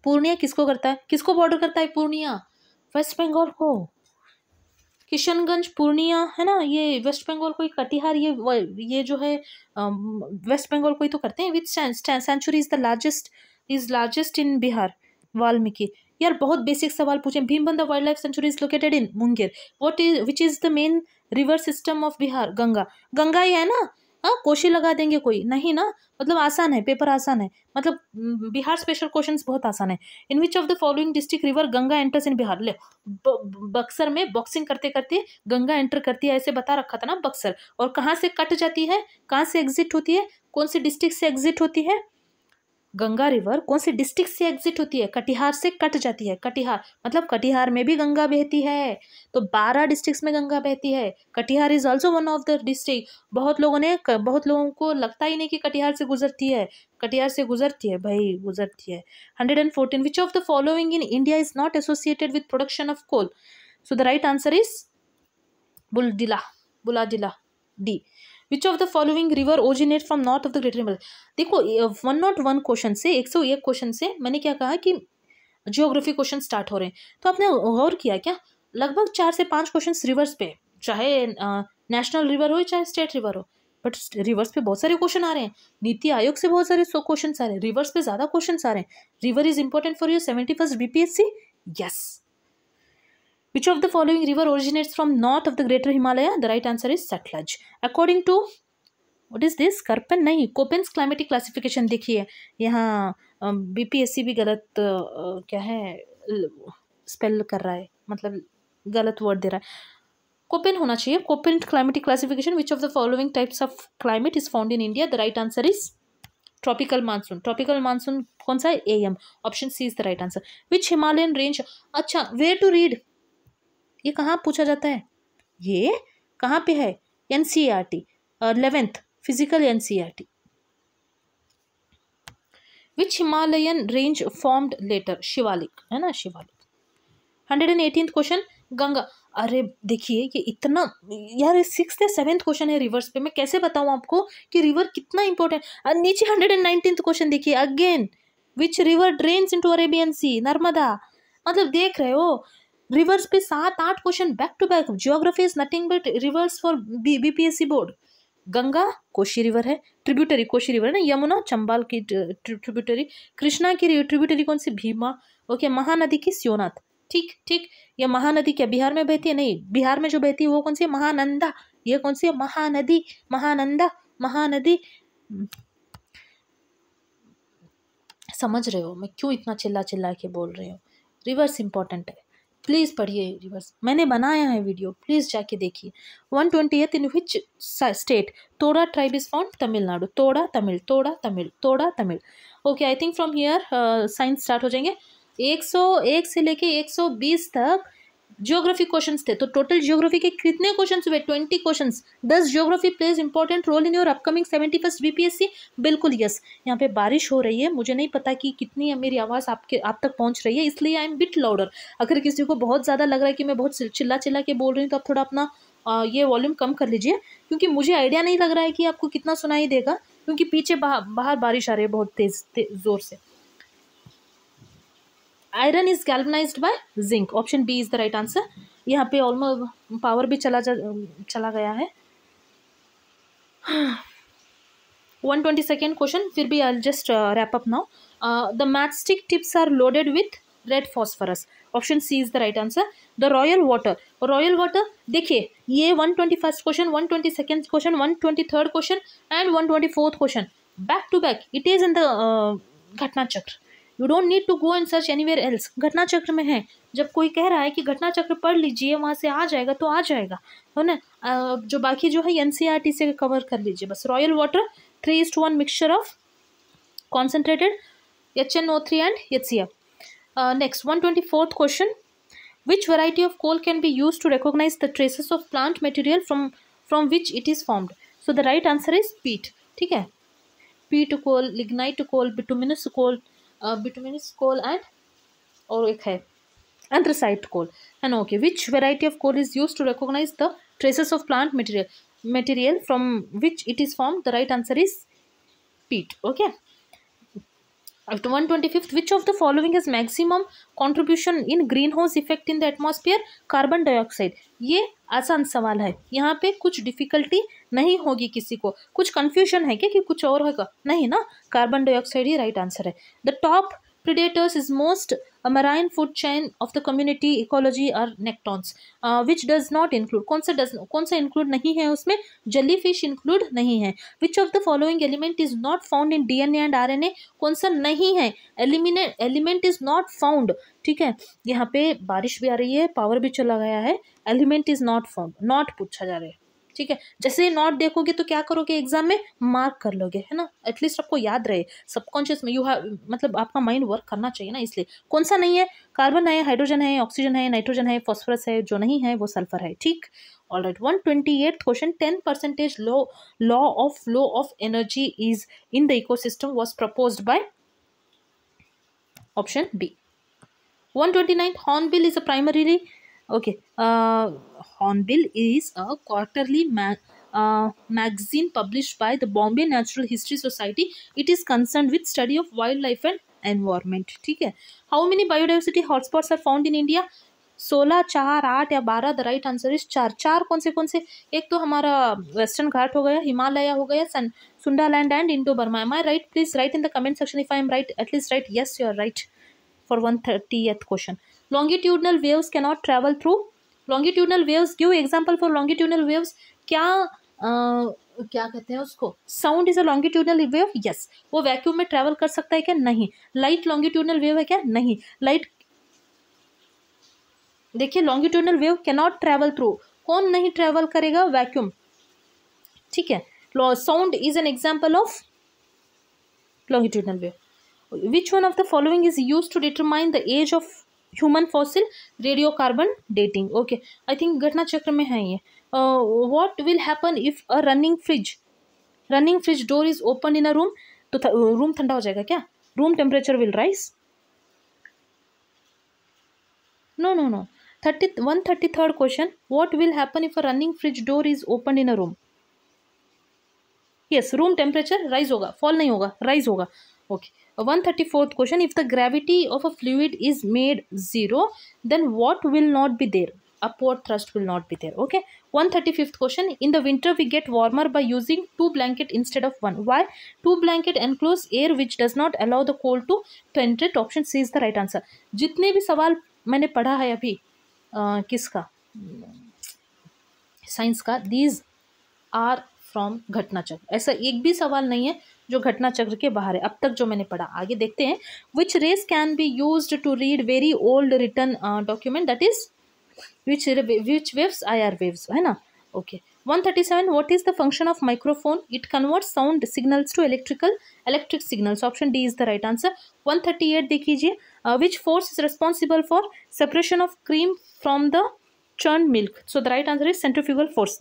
पूर्णिया किसको करता है? किसको बॉर्डर करता है पूर्णिया? वेस्ट बंगाल को। किशनगंज, पूर्णिया, है ना, ये वेस्ट बंगाल को। कटिहार ये जो है वेस्ट बंगाल को ही तो करते हैं। Which sanctuary is the largest in Bihar? Valmiki. यार बहुत बेसिक सवाल पूछे। Bhimbandha wild life sanctuary is located in Munger. Which is the main river system of Bihar? Ganga. Ganga ही है ना। हाँ, कोशी लगा देंगे कोई नहीं ना, मतलब आसान है, पेपर आसान है, मतलब बिहार स्पेशल क्वेश्चंस बहुत आसान है। In which of the following district river Ganga enters in Bihar? ले, बक्सर में बॉक्सिंग करते करते गंगा एंटर करती है, ऐसे बता रखा था ना बक्सर। और कहाँ से कट जाती है, कहाँ से एग्जिट होती है, कौन से डिस्ट्रिक्ट से एग्जिट होती है? गंगा रिवर कौन से डिस्ट्रिक्ट से एग्जिट होती है? कटिहार से कट जाती है। कटिहार मतलब कटिहार में भी गंगा बहती है, तो 12 डिस्ट्रिक्ट्स में गंगा बहती है। Katihar is also one of the district. बहुत लोगों को लगता ही नहीं कि कटिहार से गुजरती है। कटिहार से गुजरती है भाई, गुजरती है। 114 which of the following in India is not associated with production of coal? So the right answer is Bailadila, D. Which of the following river originate from north of the greater Himalaya? देखो 101 क्वेश्चन से, 101 question से मैंने क्या कहा कि geography question start हो रहे हैं, तो आपने गौर किया क्या? लगभग 4 से 5 क्वेश्चन रिवर्स पे, चाहे नेशनल रिवर हो चाहे स्टेट रिवर हो, बट रिवर्स पे बहुत सारे क्वेश्चन आ रहे हैं। नीति आयोग से बहुत सारे क्वेश्चन आ रहे हैं, रिवर्स पे ज्यादा क्वेश्चन आ रहे हैं। River is important for your 71st BPSC? Yes. Which of the following river originates from north of the greater Himalaya? The right answer is Satluj. According to what is this? Karpan नहीं, Köppen's climatic classification देखिए यहाँ BPSC भी गलत क्या है spell कर रहा है, मतलब गलत वर्ड दे रहा है। Köppen होना चाहिए, Köppen climatic classification. Which of the following types of climate is found in India? The right answer is tropical monsoon. Tropical monsoon कौन सा है? AM. Option C is the right answer. Which Himalayan range? अच्छा, where to read? ये कहाँ पूछा जाता है? ये कहाँ पे है? NCERT 11th physical NCERT. Which Himalayan range formed later? Shivalik, है ना, शिवालिक। 118th question, Ganga. अरे देखिए ये इतना, यार 6th या 7th क्वेश्चन है रिवर्स पे, मैं कैसे बताऊँ आपको कि रिवर कितना इंपॉर्टेंट। नीचे 119th क्वेश्चन देखिए again, which river drains into Arabian sea? Narmada. मतलब देख रहे हो रिवर्स पे 7-8 question back to back. Geography is nothing but rivers for BPSC board. Ganga Kosi river है, ट्रिब्यूटरी कोशी रिवर है ना, यमुना चंबाल की ट्रिब्यूटरी, कृष्णा की ट्रिब्यूटरी कौन सी? भीमा। ओके, महानदी की स्योनाथ, ठीक ठीक। ये महानदी क्या बिहार में बहती है? नहीं, बिहार में जो बहती है वो कौन सी है? महानंदा। ये कौन सी है? महानदी, महानंदा, महानदी। समझ रहे हो मैं क्यों इतना चिल्ला चिल्ला के बोल रही हूँ? रिवर्स इंपॉर्टेंट है, प्लीज पढ़िए रिवर्स। मैंने बनाया है वीडियो, प्लीज जाके देखिए। 120th इन विच स्टेट तोड़ा ट्राइब इज फाउंड? तमिलनाडु। तोड़ा तमिल, तोड़ा तमिल, तोड़ा Tamil. Okay, I think from here science start हो जाएंगे। 101 से लेके 120 तक ज्योग्राफी क्वेश्चंस थे। तो टोटल ज्योग्राफी के कितने क्वेश्चंस हुए? 20 questions. Does geography plays important role in your upcoming 71st BPSC? बिल्कुल यस। यहाँ पे बारिश हो रही है, मुझे नहीं पता कि कितनी मेरी आवाज़ आप तक पहुँच रही है, इसलिए आई एम बिट लाउडर। अगर किसी को बहुत ज़्यादा लग रहा है कि मैं बहुत चिल्ला चिल्ला के बोल रही हूँ तो आप थोड़ा अपना ये वॉल्यूम कम कर लीजिए, क्योंकि मुझे आइडिया नहीं लग रहा है कि आपको कितना सुनाई देगा, क्योंकि पीछे बाहर बारिश आ रही है बहुत तेज जोर से। Iron is galvanised by zinc. Option B is the right answer. यहाँ पे ऑलमोस्ट पावर भी चला गया है। 122nd क्वेश्चन, फिर भी I just wrap up now. The matchstick tips are loaded with red phosphorus. Option C is the right answer. The royal water, royal water देखिए ये 121st question, 122nd question, 123rd question and 124th question back to back. It is in the Ghatna Chakra. You don't need to go and search anywhere else. Ghatna Chakra में है। जब कोई कह रहा है कि घटना चक्र पढ़ लीजिए वहाँ से आ जाएगा तो आ जाएगा, है ना। जो बाकी जो है एनसीईआरटी से कवर कर लीजिए बस। Royal water 3:1 mixture of concentrated HNO3 and HCl. Next 124th question, which variety of coal can be used to recognize the traces of plant material from which it is formed? So the right answer is peat. ठीक है, peat coal, lignite coal, bituminous coal and और एक है anthracite coal. And okay, which variety of coal is used to recognize the traces of plant material from which it is formed? The right answer is peat. Okay. After 125th, which of the following has maximum contribution in greenhouse effect in the atmosphere? Carbon dioxide. ये आसान सवाल है, यहाँ पे कुछ difficulty नहीं होगी किसी को। कुछ कंफ्यूजन है क्या कि कुछ और होगा? नहीं ना, कार्बन डाइऑक्साइड ही राइट आंसर है। The top predators is most a marine food chain of the community ecology are nectons, which does not include, कौन सा include नहीं है उसमें? jellyfish include नहीं है। which of the following element is not found in DNA and RNA? कौन सा नहीं है? element is not found। ठीक है, यहाँ पे बारिश भी आ रही है, पावर भी चला गया है, element is not found, not पूछा जा रहा है। ठीक है, जैसे नॉट देखोगे तो क्या करोगे? एग्जाम में मार्क कर लोगे, है ना। एटलीस्ट आपको याद रहे सबकॉन्शियस में, यू हैव मतलब आपका माइंड वर्क करना चाहिए ना, इसलिए। कौन सा नहीं है? कार्बन है, हाइड्रोजन है, ऑक्सीजन है, नाइट्रोजन है, फॉस्फोरस है, जो नहीं है वो सल्फर है। ठीक, alright. 128th question, 10% law of flow of energy is in the ecosystem was proposed by? Option B. 129th, hornbill is a primarily Hornbill is a quarterly magazine published by the Bombay Natural History Society. It is concerned with study of wildlife and environment. ठीक है। How many biodiversity hotspots are found in India? 16, 4, 8 या 12? The right answer is 4। 4 कौन से? एक तो हमारा western घाट हो गया, हिमालय हो गया, Sundaland and Indo Burma. Am I right? Please write in the comment section if I am right, at least write yes you are right for 130th question. Longitudinal waves cannot travel through? Longitudinal waves, give example for longitudinal waves. क्या कहते हैं उसको? Sound is a longitudinal wave. Yes. वो vacuum में travel कर सकता है क्या? नहीं। लाइट लॉन्गिट्यूडनल वेव है क्या? नहीं। लाइट देखिए, longitudinal wave cannot travel through, कौन नहीं ट्रैवल करेगा? वैक्यूम। ठीक है, sound is an example of longitudinal wave. Which one of the following is used to determine the age of human fossil? Radiocarbon dating. Okay, I think घटना चक्र में है ये। What will happen if a running fridge door is opened in a room? तो room ठंडा हो जाएगा क्या? Room temperature will rise? No. 133rd question. What will happen if a running fridge door is opened in a room? Yes, room temperature rise होगा, fall नहीं होगा, rise होगा। Okay. 134th question, if the gravity of a fluid is made 0, then what will not be there? Upward thrust will not be there. Okay. 135th question, in the winter we get warmer by using 2 blankets instead of 1. Why? 2 blankets enclose air which does not allow the cold to penetrate. Option C is the right answer. जितने भी सवाल मैंने पढ़ा है अभी किसका, science का, these are from Ghatna चक्र। ऐसा एक भी सवाल नहीं है जो घटना चक्र के बाहर है अब तक जो मैंने पढ़ा। आगे देखते हैं, which rays can be used to read very old written document, that is which waves, IR waves, है ना। Okay 137, what is the function of microphone? It converts sound signals to electric signals. Option D is the right answer. 138 देखिए, which force is responsible for separation of cream from the churned milk? So the right answer is centrifugal force.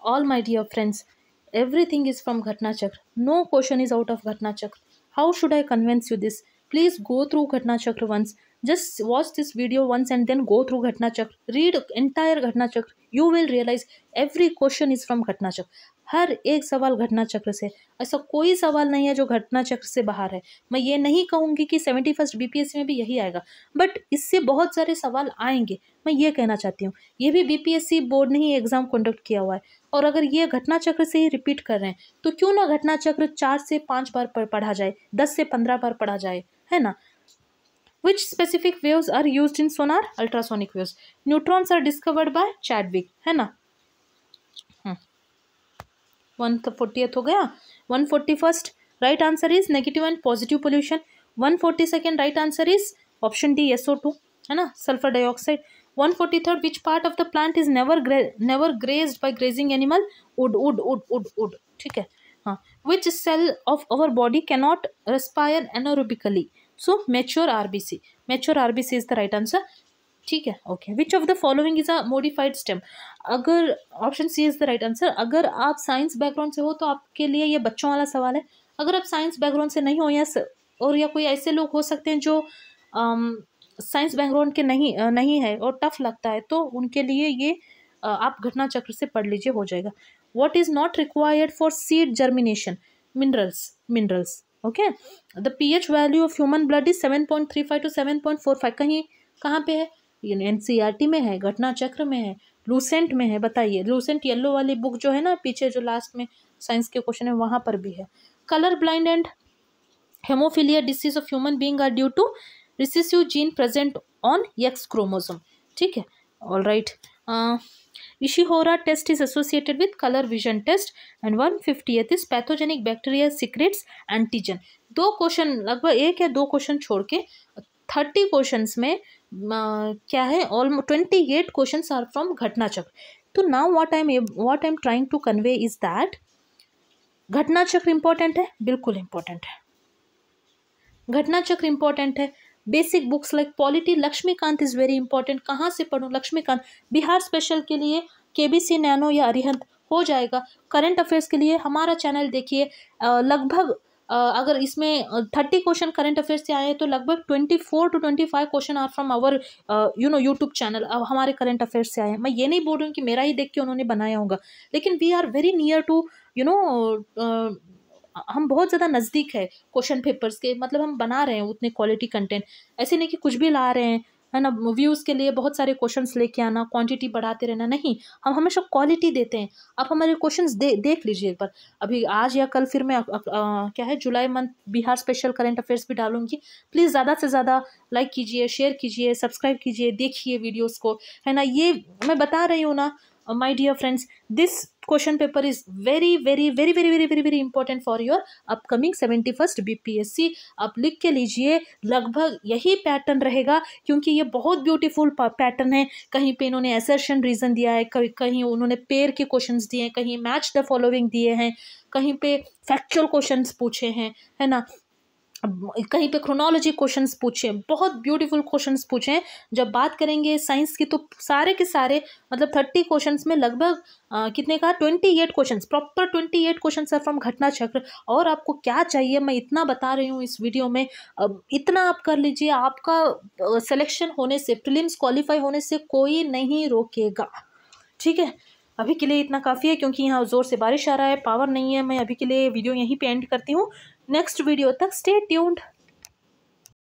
All my dear friends, everything is from Ghatna Chakra. No question is out of Ghatna Chakra. How should I convince you this? Please go through Ghatna Chakra once. Just watch this video once and then go through Ghatna Chakra. Read entire Ghatna Chakra. You will realize every question is from Ghatna Chakra. हर एक सवाल घटना चक्र से, ऐसा कोई सवाल नहीं है जो घटना चक्र से बाहर है। मैं ये नहीं कहूँगी कि 71st BPSC में भी यही आएगा, बट इससे बहुत सारे सवाल आएंगे, मैं ये कहना चाहती हूँ। ये भी BPSC बोर्ड ने ही एग्जाम कंडक्ट किया हुआ है, और अगर ये घटना चक्र से ही रिपीट कर रहे हैं तो क्यों ना घटना चक्र 4 से 5 बार पढ़ा जाए, 10 से 15 बार पढ़ा जाए, है ना। Which specific waves are used in sonar? Ultrasonic waves. Neutrons are discovered by Chadwick, है ना। 140th हो गया। 141st right answer is negative and positive pollution. 142nd right answer is option D, SO2, है ना, sulfur dioxide. 143rd, which part of the plant is never grazed by grazing animal? Wood, ठीक है। हाँ, which cell of our body cannot respire anaerobically? So mature RBC is the right answer, ठीक है। Okay, which of the following is a modified stem? अगर option C is the right answer. अगर आप science background से हो तो आपके लिए ये बच्चों वाला सवाल है। अगर आप साइंस बैकग्राउंड से नहीं हो या कोई ऐसे लोग हो सकते हैं जो साइंस बैकग्राउंड के नहीं है और टफ लगता है, तो उनके लिए ये आप घटना चक्र से पढ़ लीजिए, हो जाएगा। What is not required for seed germination? Minerals. Okay, the pH value of human blood is 7.35 to 7.45। कहाँ पे है? NCERT में है, घटना चक्र में है, लूसेंट में है। बताइए, लूसेंट येलो वाली बुक जो है ना, पीछे जो लास्ट में साइंस के क्वेश्चन है, वहां पर भी है। Colour blind and haemophilia disease of human being are due to recessive gene present on X chromosome, ठीक है। All right, Ishihara test is associated with color vision test, and 150th is pathogenic bacteria secretes antigen। 2 question, लगभग 1 या 2 question छोड़ के 30 questions में क्या है, almost 28 questions are from Ghatna Chakra. तो now what I am trying to convey is that Ghatna Chakra important है, बिल्कुल इंपॉर्टेंट है। घटना चक्र इंपॉर्टेंट है। Basic books like polity, Laxmikanth is very important. कहाँ से पढ़ूँ? लक्ष्मीकांत। बिहार स्पेशल के लिए KBC नैनो या अरिहंत हो जाएगा। करंट अफेयर्स के लिए हमारा चैनल देखिए, लगभग अगर इसमें 30 क्वेश्चन करंट अफेयर्स से आए हैं तो लगभग 24 to 25 question are from our YouTube channel. अब हमारे करंट अफेयर्स से आए हैं। मैं ये नहीं बोल रही हूँ कि मेरा ही देख के उन्होंने बनाया होगा, लेकिन we are very near to हम बहुत ज़्यादा नज़दीक है क्वेश्चन पेपर्स के, मतलब हम बना रहे हैं उतने क्वालिटी कंटेंट। ऐसे नहीं कि कुछ भी ला रहे हैं, है ना, व्यूज़ के लिए बहुत सारे क्वेश्चंस लेके आना, क्वांटिटी बढ़ाते रहना, नहीं, हम हमेशा क्वालिटी देते हैं। आप हमारे क्वेश्चंस देख लीजिए एक बार। अभी आज या कल फिर मैं क्या है, जुलाई month Bihar special current affairs भी डालूंगी। प्लीज़ ज़्यादा से ज़्यादा लाइक कीजिए, शेयर कीजिए, सब्सक्राइब कीजिए, देखिए वीडियोज़ को, है ना। ये मैं बता रही हूँ ना my dear friends, this question paper is very important for your upcoming 71st BPSC। आप लिख के लीजिए, लगभग यही पैटर्न रहेगा, क्योंकि ये बहुत ब्यूटीफुल पैटर्न है। कहीं पे इन्होंने असर्शन रीजन दिया है, कहीं उन्होंने पेयर के क्वेश्चंस दिए हैं, कहीं मैच द फॉलोइंग दिए हैं, कहीं पे फैक्चुअल क्वेश्चंस पूछे हैं, है ना, कहीं पे क्रोनोलॉजी क्वेश्चंस पूछे, बहुत ब्यूटीफुल क्वेश्चंस पूछे हैं। जब बात करेंगे साइंस की तो सारे के सारे, मतलब 30 क्वेश्चंस में लगभग कितने का 28 क्वेश्चंस, प्रॉपर 28 क्वेश्चंस है फ्रॉम घटना चक्र। और आपको क्या चाहिए, मैं इतना बता रही हूँ इस वीडियो में, इतना आप कर लीजिए, आपका सिलेक्शन होने से, प्रीलिम्स क्वालिफाई होने से कोई नहीं रोकेगा, ठीक है। अभी के लिए इतना काफ़ी है, क्योंकि यहाँ ज़ोर से बारिश आ रहा है, पावर नहीं है। मैं अभी के लिए वीडियो यहीं पे एंड करती हूँ। नेक्स्ट वीडियो तक स्टे ट्यून्ड।